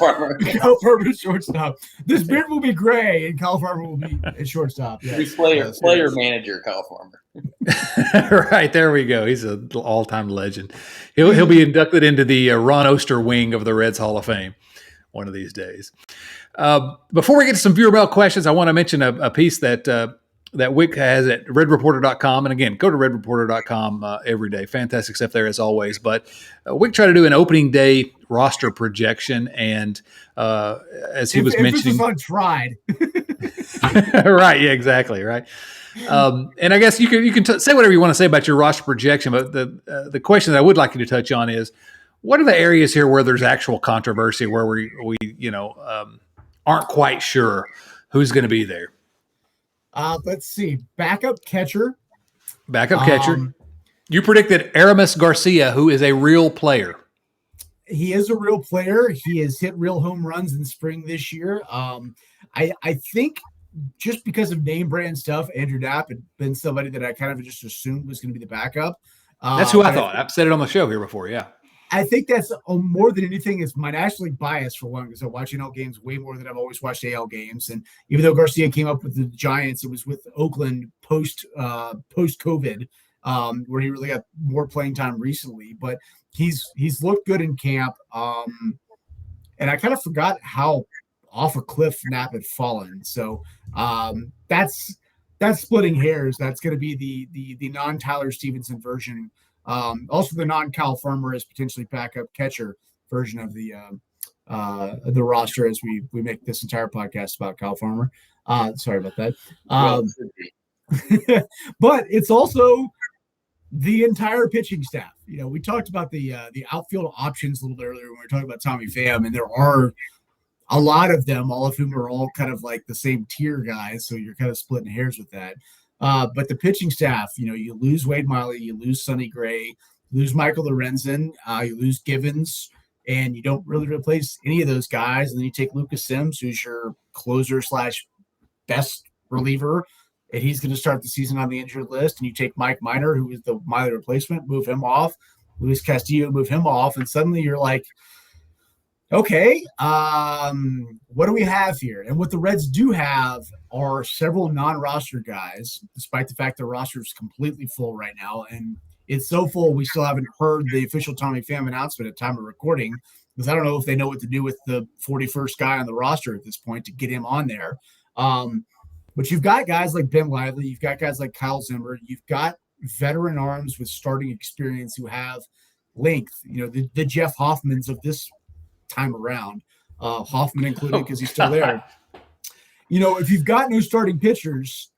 Farmer at shortstop. This beard will be gray, and Kyle Farmer will be at shortstop. Yes. Player manager Kyle Farmer. Right, there we go. He's an all-time legend. He'll be inducted into the Ron Oster wing of the Reds Hall of Fame one of these days. Before we get to some viewer mail questions, I want to mention a piece that Wick has at redreporter.com. And again, go to redreporter.com every day. Fantastic stuff there as always. But Wick tried to do an opening day roster projection. And as he was mentioning. This was untried. Right. Yeah, exactly. Right. And I guess you can say whatever you want to say about your roster projection. But the question that I would like you to touch on is, what are the areas here where there's actual controversy, where we aren't quite sure who's going to be there? Let's see. Backup catcher. You predicted Aramis Garcia, who is a real player. He is a real player. He has hit real home runs in spring this year. I think just because of name brand stuff, Andrew Knapp had been somebody that I kind of just assumed was going to be the backup. That's who I thought. I've said it on the show here before. Yeah. I think that's more than anything is my National League bias, for one, because I'm watching NL games way more than I've always watched AL games. And even though Garcia came up with the Giants, it was with Oakland post COVID, where he really got more playing time recently. But he's looked good in camp. And I kind of forgot how off a cliff Knapp had fallen. So that's splitting hairs. That's going to be the non-Tyler Stevenson version. Also, the non-Kyle Farmer is potentially backup catcher version of the roster as we make this entire podcast about Kyle Farmer. Sorry about that. But it's also the entire pitching staff. We talked about the outfield options a little bit earlier when we were talking about Tommy Pham, and there are a lot of them, all of whom are all kind of like the same tier guys. So you're kind of splitting hairs with that. But the pitching staff, you lose Wade Miley, you lose Sonny Gray, you lose Michael Lorenzen, you lose Givens, and you don't really replace any of those guys. And then you take Lucas Sims, who's your closer / best reliever, and he's going to start the season on the injured list. And you take Mike Minor, who is the Miley replacement, move him off. Luis Castillo, move him off. And suddenly you're like, okay, what do we have here? And what the Reds do have are several non-roster guys, despite the fact their roster is completely full right now. And it's so full, we still haven't heard the official Tommy Pham announcement at time of recording, because I don't know if they know what to do with the 41st guy on the roster at this point to get him on there. But you've got guys like Ben Lively, you've got guys like Kyle Zimmer, you've got veteran arms with starting experience who have length, the Jeff Hoffmans of this time around, Hoffman included because he's still there. If you've got no starting pitchers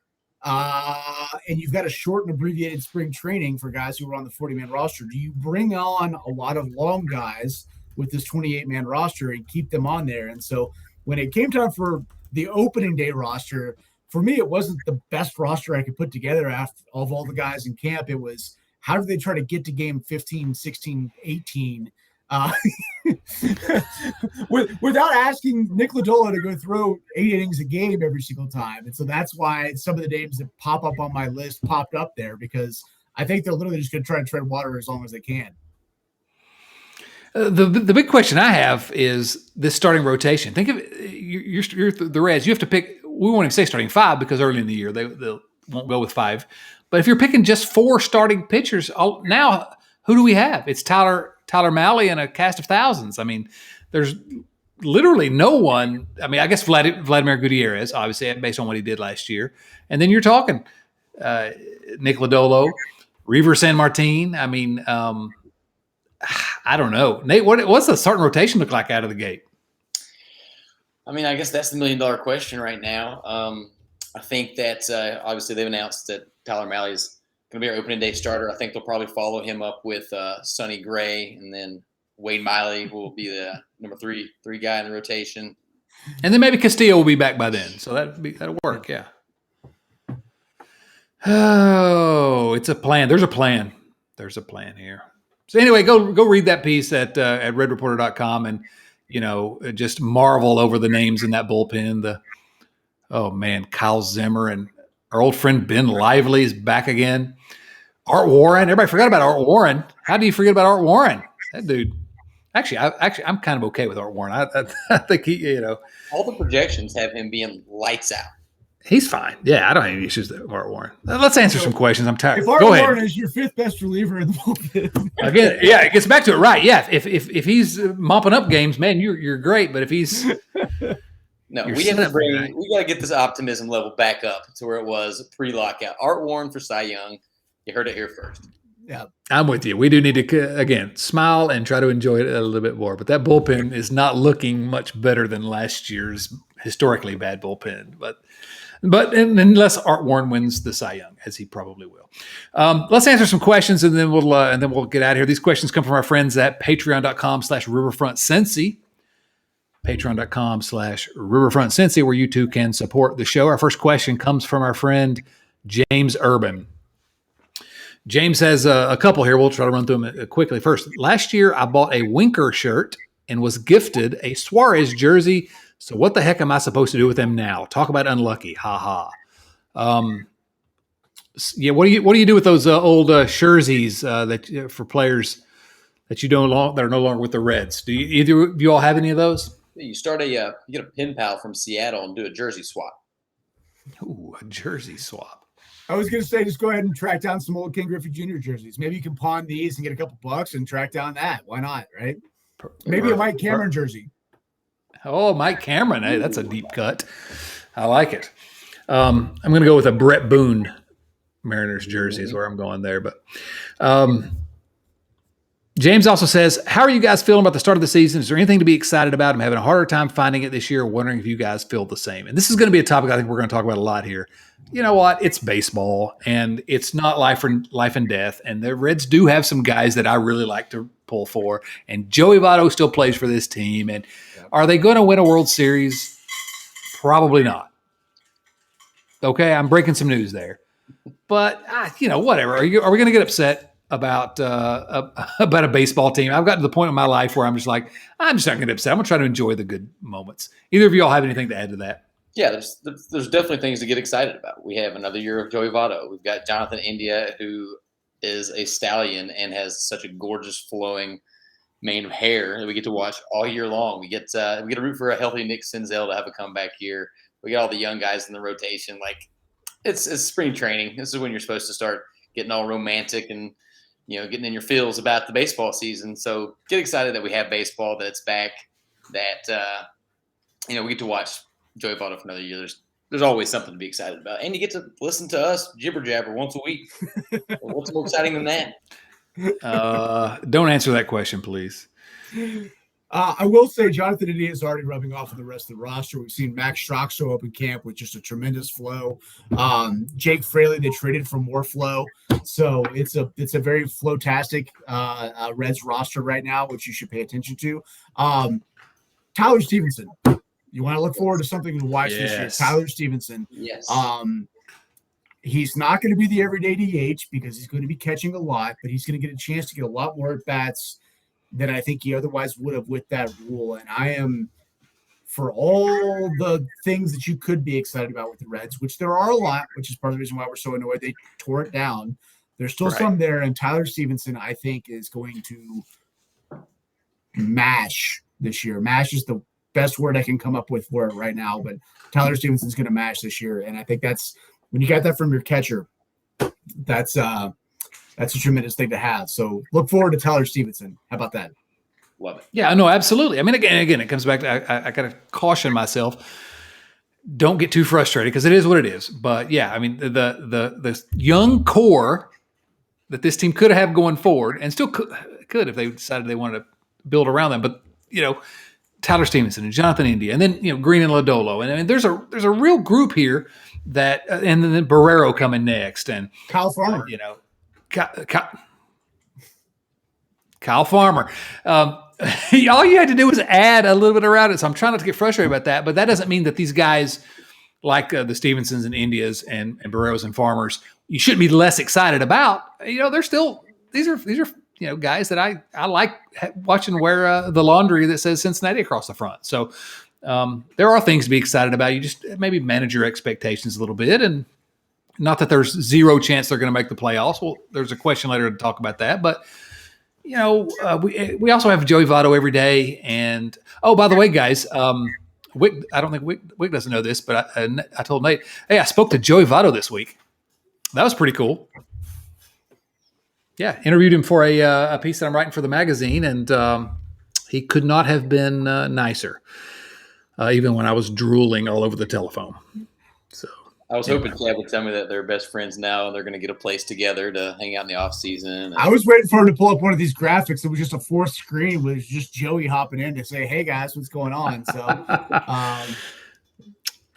and you've got a short and abbreviated spring training for guys who are on the 40-man roster, do you bring on a lot of long guys with this 28-man roster and keep them on there. And so when it came time for the opening day roster, for me, it wasn't the best roster I could put together after of all the guys in camp. It was, how do they try to get to game 15, 16, 18 without asking Nick Lodolo to go throw 8 innings a game every single time. And so that's why some of the names that pop up on my list popped up there, because I think they're literally just going to try to tread water as long as they can. The big question I have is this starting rotation. Think of it, you're the Reds. You have to pick. We won't even say starting 5 because early in the year they won't go with 5. But if you're picking just 4 starting pitchers, now who do we have? It's Tyler Mahle and a cast of thousands. I mean, there's literally no one. I mean, I guess Vladimir Gutierrez, obviously, based on what he did last year. And then you're talking Nick Lodolo, Reaver San Martin. I mean, I don't know. Nate, what's the starting rotation look like out of the gate? I mean, I guess that's the $1 million question right now. I think that obviously they've announced that Tyler Mahle is going to be our opening day starter. I think they'll probably follow him up with Sonny Gray, and then Wade Miley will be the number three guy in the rotation. And then maybe Castillo will be back by then, so that'll work. Yeah. Oh, it's a plan. There's a plan. There's a plan here. So anyway, go read that piece at redreporter.com and just marvel over the names in that bullpen. Kyle Zimmer and our old friend Ben Lively is back again. Art Warren. Everybody forgot about Art Warren. How do you forget about Art Warren? That dude. Actually, I'm kind of okay with Art Warren. I think he, all the projections have him being lights out. He's fine. Yeah, I don't have any issues with Art Warren. Let's answer some questions. I'm tired. If Art Go ahead. Warren is your 5th best reliever in the bullpen. Again, yeah, it gets back to it, right? Yeah, if he's mopping up games, man, you're great. But if he's no, we got to get this optimism level back up to where it was pre-lockout. Art Warren for Cy Young. You heard it here first. Yeah, I'm with you. We do need to again smile and try to enjoy it a little bit more. But that bullpen is not looking much better than last year's historically bad bullpen. But unless Art Warren wins the Cy Young, as he probably will. Let's answer some questions, and then we'll get out of here. These questions come from our friends at patreon.com/riverfrontcincy. Patreon.com/riverfrontcincy, where you too can support the show. Our first question comes from our friend James Urban. James has a couple here. We'll try to run through them quickly. First, last year I bought a Winker shirt and was gifted a Suarez jersey. So what the heck am I supposed to do with them now? Talk about unlucky. Ha ha. Yeah. What do you do with those old jerseys that for players that that are no longer with the Reds? Do either of you all have any of those? You start you get a pen pal from Seattle and do a jersey swap. Ooh, a jersey swap. I was going to say, just go ahead and track down some old Ken Griffey Jr. jerseys. Maybe you can pawn these and get a couple bucks and track down that. Why not, right? Maybe a Mike Cameron jersey. Oh, Mike Cameron. Hey, that's a deep cut. I like it. I'm going to go with a Brett Boone Mariners jersey is where I'm going there. But James also says, how are you guys feeling about the start of the season? Is there anything to be excited about? I'm having a harder time finding it this year, wondering if you guys feel the same. And this is going to be a topic I think we're going to talk about a lot here. You know what? It's baseball, and it's not life and death. And the Reds do have some guys that I really like to pull for. And Joey Votto still plays for this team. And are they going to win a World Series? Probably not. Okay, I'm breaking some news there. But, whatever. Are we going to get upset about a baseball team? I've gotten to the point in my life where I'm just like, I'm just not going to get upset. I'm going to try to enjoy the good moments. Either of you all have anything to add to that? Yeah, there's definitely things to get excited about. We have another year of Joey Votto. We've got Jonathan India, who is a stallion and has such a gorgeous flowing mane of hair that we get to watch all year long. We get to root for a healthy Nick Senzel to have a comeback year. We got all the young guys in the rotation. Like it's spring training. This is when you're supposed to start getting all romantic and getting in your feels about the baseball season. So get excited that we have baseball, that it's back, that we get to watch Joey Votto for another year. There's always something to be excited about. And you get to listen to us jibber jabber once a week. What's more exciting than that? Don't answer that question, please. I will say Jonathan India is already rubbing off on the rest of the roster. We've seen Max Strock show up in camp with just a tremendous flow. Jake Fraley, they traded for more flow. So it's a very flow-tastic Reds roster right now, which you should pay attention to. Tyler Stevenson. You want to look forward to something to watch this year. Tyler Stevenson. Yes. He's not going to be the everyday DH because he's going to be catching a lot, but he's going to get a chance to get a lot more at-bats than I think he otherwise would have with that rule. And I am, for all the things that you could be excited about with the Reds, which there are a lot, which is part of the reason why we're so annoyed they tore it down. There's still some there, and Tyler Stevenson, I think, is going to mash this year. Mash is the best word I can come up with for it right now, but Tyler Stevenson's going to mash this year, and I think that's when you got that from your catcher, that's a tremendous thing to have. So look forward to Tyler Stevenson. How about that? Love it. Yeah, no, absolutely. I mean, again, it comes back to I got to caution myself. Don't get too frustrated because it is what it is. But yeah, I mean, the young core that this team could have going forward, and still could if they decided they wanted to build around them. But Tyler Stevenson and Jonathan India, and then Green and Lodolo, and I mean, there's a real group here that, and then Barrera coming next, and Kyle Farmer. Kyle Farmer. All you had to do was add a little bit around it. So I'm trying not to get frustrated about that, but that doesn't mean that these guys like the Stevensons and Indias and Barreros and Farmers, you shouldn't be less excited about. They're still, these are guys that I like watching wear the laundry that says Cincinnati across the front. So there are things to be excited about. You just maybe manage your expectations a little bit, and not that there's zero chance they're going to make the playoffs. Well, there's a question later to talk about that, but we also have Joey Votto every day. And by the way, guys, Wick, I don't think Wick doesn't know this, but I told Nate, hey, I spoke to Joey Votto this week. That was pretty cool. Yeah, interviewed him for a piece that I'm writing for the magazine, and he could not have been nicer, even when I was drooling all over the telephone. So I was hoping Chad would tell me that they're best friends now and they're going to get a place together to hang out in the off season. I was waiting for him to pull up one of these graphics. It was just a fourth screen with just Joey hopping in to say, "Hey guys, what's going on?" So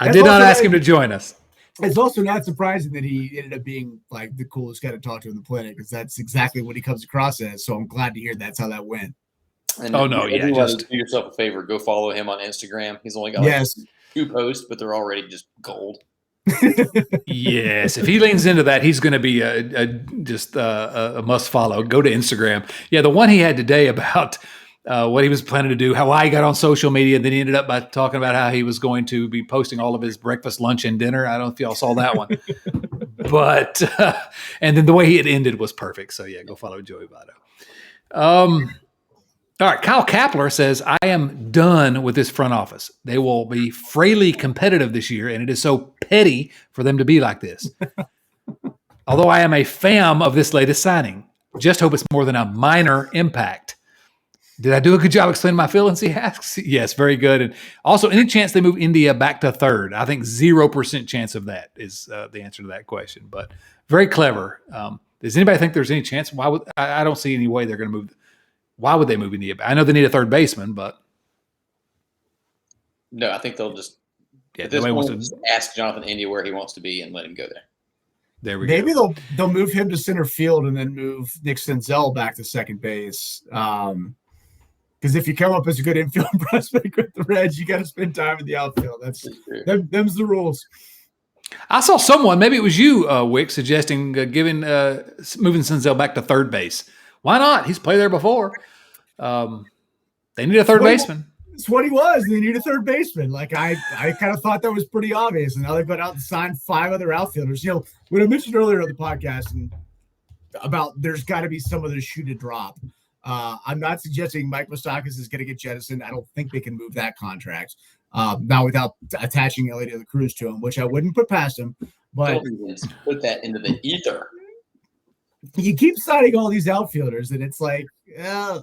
I did not ask him to join us. It's also not surprising that he ended up being like the coolest guy to talk to in the planet, because that's exactly what he comes across as. So I'm glad to hear that's how that went. And just do yourself a favor, go follow him on Instagram. He's only got 2 posts, but they're already just gold. Yes, if he leans into that, he's going to be a must follow. Go to Instagram. Yeah, the one he had today about what he was planning to do, how I got on social media, and then he ended up by talking about how he was going to be posting all of his breakfast, lunch, and dinner. I don't know if y'all saw that one, but and then the way he had ended was perfect. So yeah, go follow Joey Votto. All right, Kyle Kapler says, I am done with this front office. They will be frailly competitive this year, and it is so petty for them to be like this. Although I am a pham of this latest signing. Just hope it's more than a minor impact. Did I do a good job explaining my feelings, he asks? Yes, very good. And also, any chance they move India back to third? I think 0% chance of that is the answer to that question. But very clever. Does anybody think there's any chance? I don't see any way they're going to move. Why would they move India back? I know they need a third baseman, but no, I think they'll just ask Jonathan India where he wants to be and let him go there. There we go. Maybe they'll move him to center field and then move Nick Senzel back to second base. Because if you come up as a good infield prospect with the Reds, you got to spend time in the outfield. Them's the rules. I saw someone, maybe it was you, Wick, suggesting moving Senzel back to third base. Why not? He's played there before. They need a third baseman. It's what he was. They need a third baseman. Like I kind of thought that was pretty obvious. And now they've got out and signed 5 other outfielders. When I mentioned earlier on the podcast and about there's got to be some other shoe to drop. I'm not suggesting Mike Moustakas is going to get jettisoned. I don't think they can move that contract now without attaching Elliot de la Cruz to him, which I wouldn't put past him. But put that into the ether. You keep signing all these outfielders, and it's like,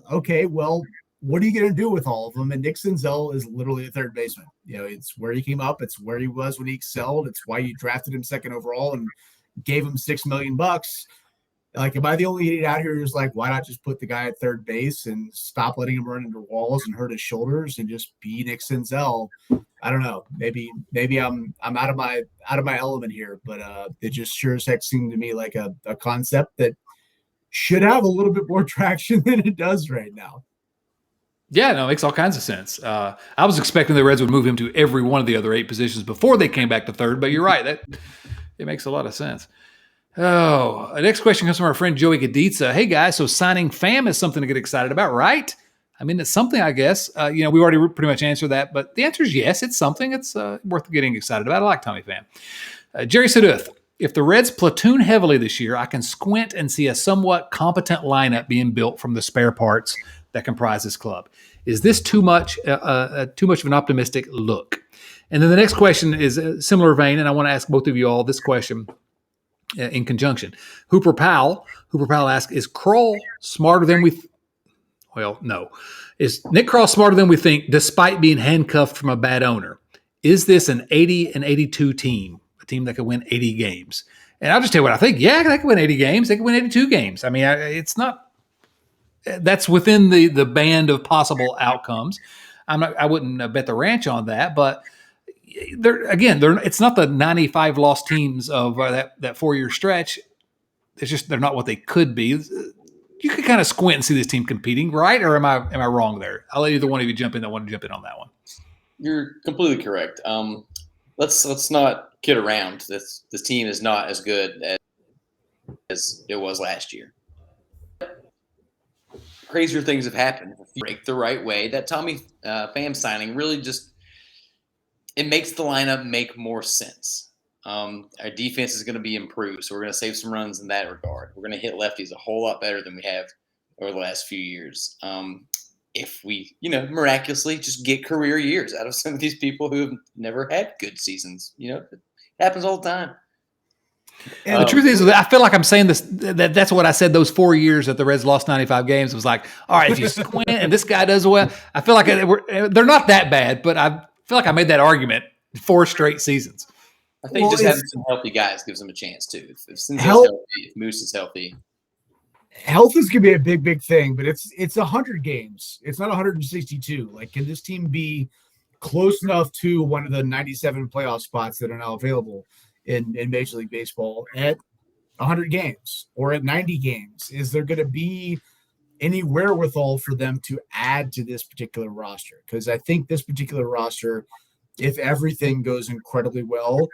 okay, well, what are you going to do with all of them? And Nick Senzel is literally a third baseman. It's where he came up. It's where he was when he excelled. It's why you drafted him second overall and gave him $6 million. Like, am I the only idiot out here who's like, why not just put the guy at third base and stop letting him run into walls and hurt his shoulders and just be Nick Senzel? I don't know. Maybe I'm out of my element here, but it just sure as heck seemed to me like a concept that should have a little bit more traction than it does right now. Yeah, no, it makes all kinds of sense. I was expecting the Reds would move him to every one of the other 8 positions before they came back to third, but you're right. It makes a lot of sense. Oh, the next question comes from our friend Joeygaditza. Hey, guys, so signing pham is something to get excited about, right? I mean, it's something, I guess. We already pretty much answered that, but the answer is yes, it's something. It's worth getting excited about. I like Tommy Pham. Jerry Seduth, if the Reds platoon heavily this year, I can squint and see a somewhat competent lineup being built from the spare parts that comprise this club. Is this too much of an optimistic look? And then the next question is a similar vein, and I want to ask both of you all this question in conjunction. Hooper Powell asks, is Kroll smarter than we well, no. Is Nick Kroll smarter than we think despite being handcuffed from a bad owner? Is this an 80 and 82 team, a team that could win 80 games? And I'll just tell you what I think. Yeah, they could win 80 games. They could win 82 games. I mean, it's not – that's within the band of possible outcomes. I wouldn't bet the ranch on that, but – it's not the 95 lost teams of that 4-year stretch. It's just they're not what they could be. You can kind of squint and see this team competing, right? Or am I wrong there? I'll let either one of you jump in that want to jump in on that one. You're completely correct. Let's not kid around. This team is not as good as it was last year. Crazier things have happened. If you break the right way, that Tommy Pham signing really just it makes the lineup make more sense. Our defense is going to be improved, so we're going to save some runs in that regard. We're going to hit lefties a whole lot better than we have over the last few years. If we, miraculously just get career years out of some of these people who have never had good seasons, it happens all the time. And the truth is, I feel like I'm saying this. That's what I said. Those 4 years that the Reds lost 95 games, it was like, all right, if you squint and this guy does well, I feel like they're not that bad, but I feel like I made that argument 4 straight seasons. I think just having some healthy guys gives them a chance too. If healthy, if Moose is healthy, health is going to be a big thing. But it's 100 games. It's not 162. Like, can this team be close enough to one of the 97 playoff spots that are now available in Major League Baseball at 100 games or at 90 games? Is there going to be any wherewithal for them to add to this particular roster? Because I think this particular roster, if everything goes incredibly well,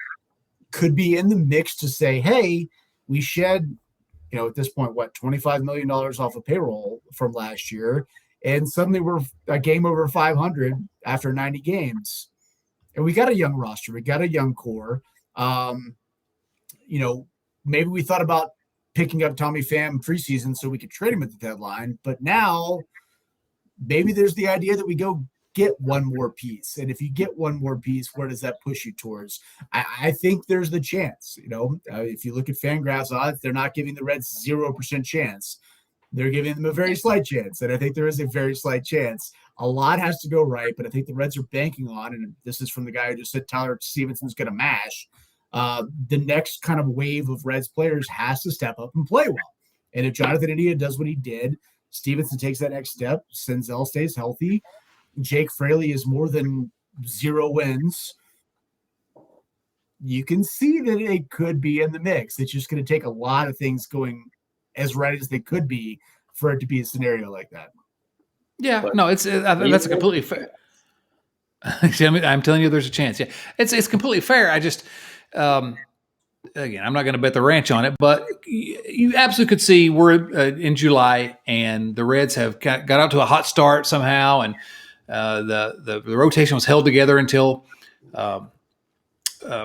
could be in the mix to say, hey, we shed, at this point, $25 million off of payroll from last year, and suddenly we're a game over 500 after 90 games. And we got a young roster. We got a young core. Maybe we thought about picking up Tommy Pham preseason so we could trade him at the deadline. But now maybe there's the idea that we go get one more piece. And if you get one more piece, where does that push you towards? I think there's the chance, if you look at FanGraphs odds, they're not giving the Reds 0% chance. They're giving them a very slight chance. And I think there is a very slight chance. A lot has to go right, but I think the Reds are banking on, and this is from the guy who just said Tyler Stevenson's going to mash. The next kind of wave of Reds players has to step up and play well. And if Jonathan India does what he did, Stevenson takes that next step, Senzel stays healthy, Jake Fraley is more than 0 wins, you can see that it could be in the mix. It's just going to take a lot of things going as right as they could be for it to be a scenario like that. Yeah, no, I think that's a completely fair. I'm telling you, there's a chance. Yeah, it's completely fair. I just, again, I'm not going to bet the ranch on it, but you absolutely could see we're in July and the Reds have got out to a hot start somehow, and the rotation was held together until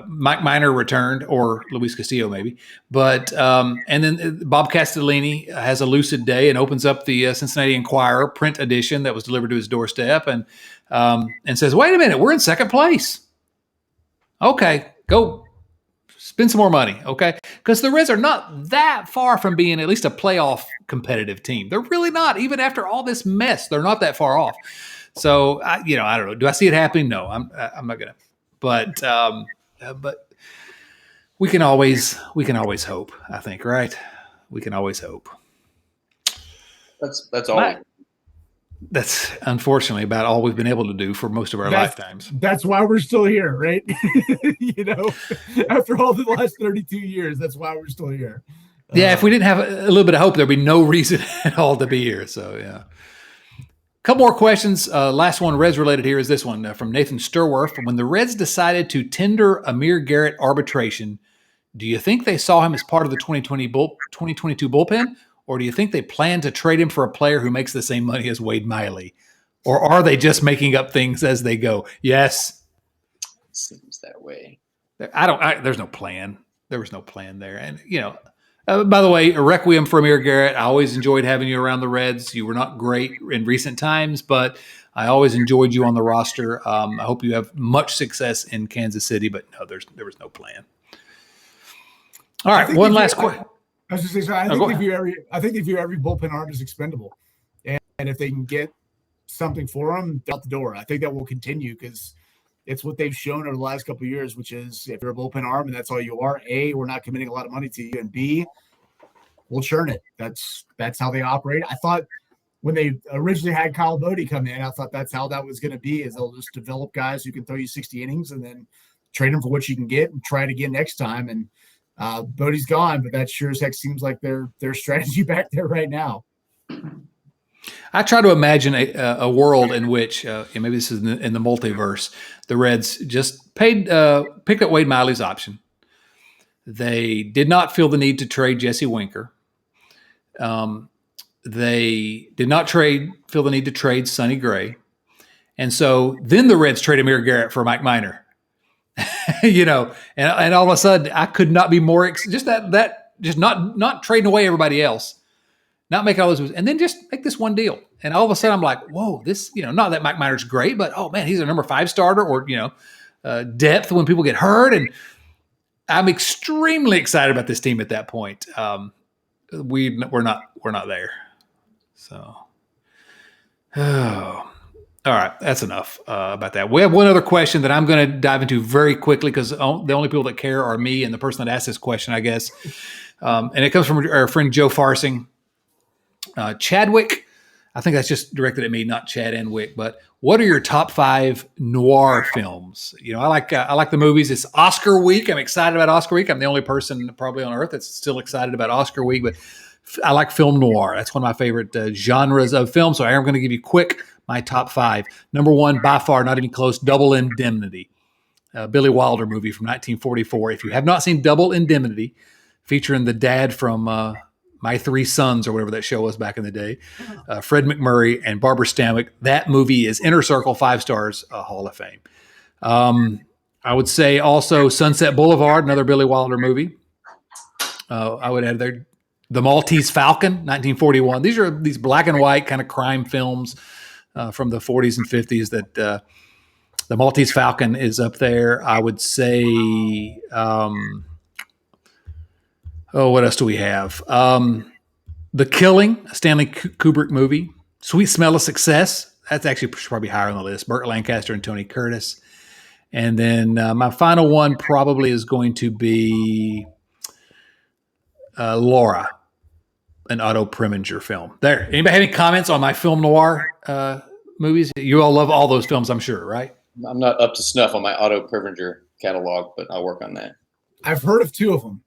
Mike Minor returned, or Luis Castillo maybe, but and then Bob Castellini has a lucid day and opens up the Cincinnati Enquirer print edition that was delivered to his doorstep, and says, "Wait a minute, we're in second place. Okay, go spend some more money, okay?" Because the Reds are not that far from being at least a playoff competitive team. They're really not, even after all this mess. They're not that far off. So I don't know. Do I see it happening? No, I'm not gonna. But we can always hope, I think, right? we can always hope. That's all. That's unfortunately about all we've been able to do for most of our lifetimes. That's why we're still here, right? After all the last 32 years, that's why we're still here. Yeah, if we didn't have a little bit of hope, there'd be no reason at all to be here. So, yeah. Couple more questions. Last one, Reds related here, is this one from Nathan Sturworth. When the Reds decided to tender Amir Garrett arbitration, do you think they saw him as part of the 2022 bullpen? Or do you think they plan to trade him for a player who makes the same money as Wade Miley? Or are they just making up things as they go? Yes. Seems that way. There's no plan. There was no plan there. And, by the way, a requiem for Amir Garrett. I always enjoyed having you around the Reds. You were not great in recent times, but I always enjoyed you on the roster. I hope you have much success in Kansas City, but no, there was no plan. All right, one last question. I was just saying, I think they view every bullpen arm as expendable, and if they can get something for them, out the door. I think that will continue because it's what they've shown over the last couple of years, which is if you're a bullpen arm and that's all you are, A, we're not committing a lot of money to you, and B, we'll churn it. That's how they operate. I thought when they originally had Kyle Bodie come in, I thought that's how that was going to be, is they'll just develop guys who can throw you 60 innings and then trade them for what you can get and try it again next time. And Bodie's gone, but that sure as heck seems like their strategy back there right now. I try to imagine a world in which, maybe this is in the multiverse, the Reds just picked up Wade Miley's option. They did not feel the need to trade Jesse Winker. They did not feel the need to trade Sonny Gray. And so then the Reds trade Amir Garrett for Mike Minor. And all of a sudden I could not be more just not trading away everybody else, not making all those moves, and then just make this one deal. And all of a sudden I'm like, whoa, this, not that Mike Minor's great, but oh man, he's a number 5 starter, or, depth when people get hurt. And I'm extremely excited about this team at that point. We're not there. So, all right, that's enough about that. We have one other question that I'm going to dive into very quickly because the only people that care are me and the person that asked this question, I guess. And it comes from our friend Joe Farsing. Chadwick, I think that's just directed at me, not Chad and Wick. But what are your top 5 noir films? I like the movies. It's Oscar week. I'm excited about Oscar week. I'm the only person probably on earth that's still excited about Oscar week. But I like film noir. That's one of my favorite genres of film. So I'm going to give you my top 5. Number 1, by far, not even close, Double Indemnity, Billy Wilder movie from 1944. If you have not seen Double Indemnity, featuring the dad from My Three Sons or whatever that show was back in the day, Fred McMurray and Barbara Stanwyck, that movie is Inner Circle, 5 stars, Hall of Fame. I would say also Sunset Boulevard, another Billy Wilder movie. I would add there The Maltese Falcon, 1941. These are these black and white kind of crime films from the 40s and 50s that The Maltese Falcon is up there. I would say, what else do we have? The Killing, a Stanley Kubrick movie. Sweet Smell of Success. That's actually probably higher on the list. Burt Lancaster and Tony Curtis. And then my final one probably is going to be Laura, an Otto Preminger film. There. Anybody have any comments on my film noir movies? You all love all those films, I'm sure, right? I'm not up to snuff on my Otto Preminger catalog, but I'll work on that. I've heard of 2 of them.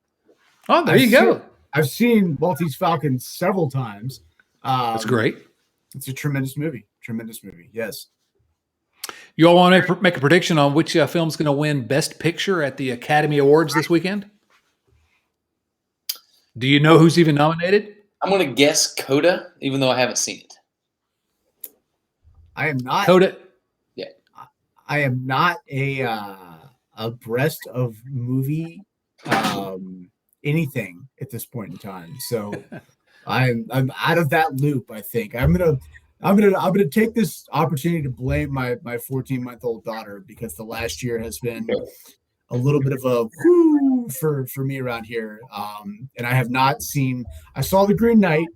Oh, there you go. I've seen Maltese Falcon several times. That's great. It's a tremendous movie. Tremendous movie. Yes. You all want to make a prediction on which film's going to win Best Picture at the Academy Awards this weekend? Do you know who's even nominated? I'm going to guess Coda, even though I haven't seen it. I am not. Coda. Yeah. I am not abreast of movie anything at this point in time. So I'm out of that loop. I think I'm gonna take this opportunity to blame my 14-month-old daughter because the last year has been a little bit of a whoo for me around here. And I have not seen. I saw The Green Knight,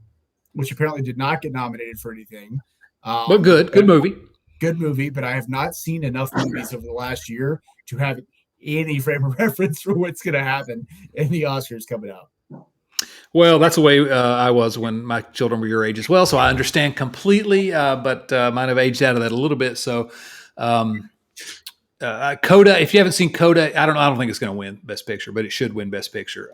which apparently did not get nominated for anything. But good movie. Good movie, but I have not seen enough movies over the last year to have any frame of reference for what's going to happen in the Oscars coming out. Well, that's the way I was when my children were your age as well. So I understand completely, but might have aged out of that a little bit. So, Coda, if you haven't seen Coda, I don't think it's going to win Best Picture, but it should win Best Picture.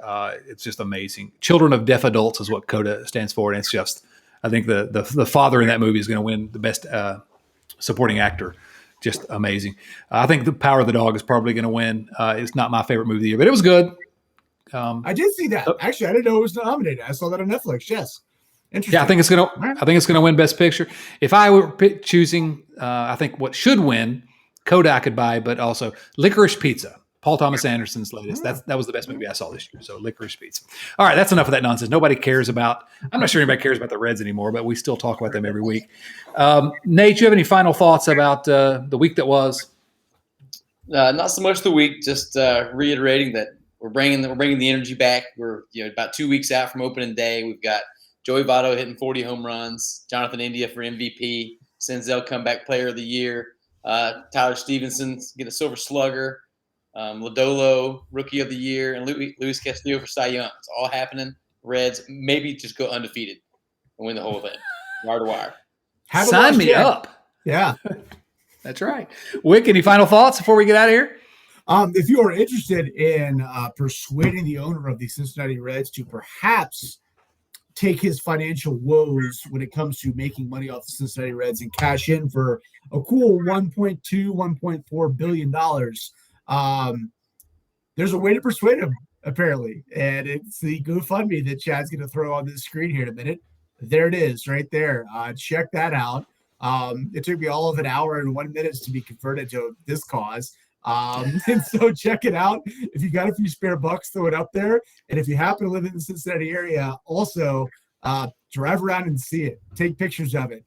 It's just amazing. Children of Deaf Adults is what Coda stands for, and it's just, I think the father in that movie is going to win the Best Supporting Actor. Just amazing. I think The Power of the Dog is probably going to win. It's not my favorite movie of the year, but it was good. I did see that. Actually, I didn't know it was nominated. I saw that on Netflix. Yes. Interesting. Yeah, I think it's going to win Best Picture. If I were choosing, I think what should win, Coda I could buy, but also Licorice Pizza, Paul Thomas Anderson's latest. That was the best movie I saw this year. So Licorice Pizza. All right, that's enough of that nonsense. Nobody cares about. I'm not sure anybody cares about the Reds anymore, but we still talk about them every week. Nate, you have any final thoughts about the week that was? Not so much the week. Just reiterating that we're bringing the energy back. We're about 2 weeks out from opening day. We've got Joey Votto hitting 40 home runs. Jonathan India for MVP. Enzel comeback player of the year. Tyler Stevenson get a Silver Slugger. Lodolo Rookie of the Year, and Luis Castillo for Cy Young. It's all happening. Reds maybe just go undefeated and win the whole thing, wire to wire. Sign me up. Yeah, that's right. Wick, any final thoughts before we get out of here? If you are interested in persuading the owner of the Cincinnati Reds to perhaps take his financial woes when it comes to making money off the Cincinnati Reds and cash in for a cool $1.4 billion, there's a way to persuade him, apparently. And it's the GoFundMe that Chad's going to throw on this screen here in a minute. There it is right there. Check that out. It took me all of an hour and 1 minute to be converted to this cause. And so check it out. If you got a few spare bucks, throw it up there. And if you happen to live in the Cincinnati area, also drive around and see it. Take pictures of it.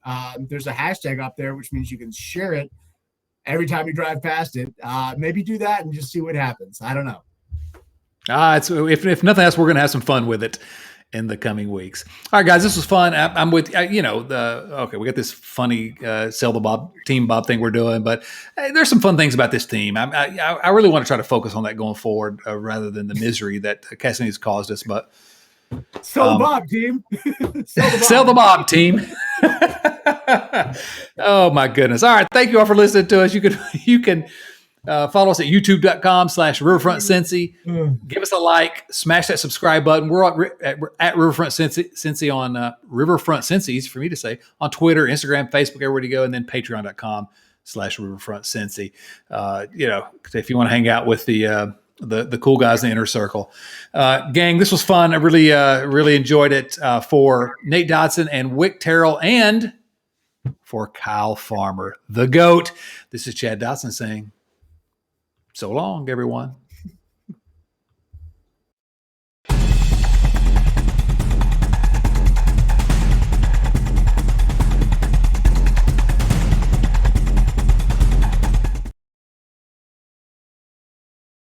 There's a hashtag up there, which means you can share it every time you drive past it. Maybe do that and just see what happens. I don't know. If nothing else, we're going to have some fun with it in the coming weeks. All right, guys, this was fun. I'm with we got this funny sell the Bob team Bob thing we're doing, but there's some fun things about this team. I really want to try to focus on that going forward rather than the misery that Castellini's caused us. But sell the Bob team, sell the Bob team. Oh my goodness! All right, thank you all for listening to us. You can. Follow us at youtube.com/RiverfrontCincy. Give us a like, smash that subscribe button. We're at Riverfront Cincy on Riverfront Cincy's for me to say on Twitter, Instagram, Facebook, everywhere you go, and then patreon.com/RiverfrontCincy. If you want to hang out with the cool guys in the inner circle. Gang, this was fun. I really enjoyed it for Nate Dotson and Wick Terrell and for Kyle Farmer, the GOAT. This is Chad Dotson saying, so long, everyone.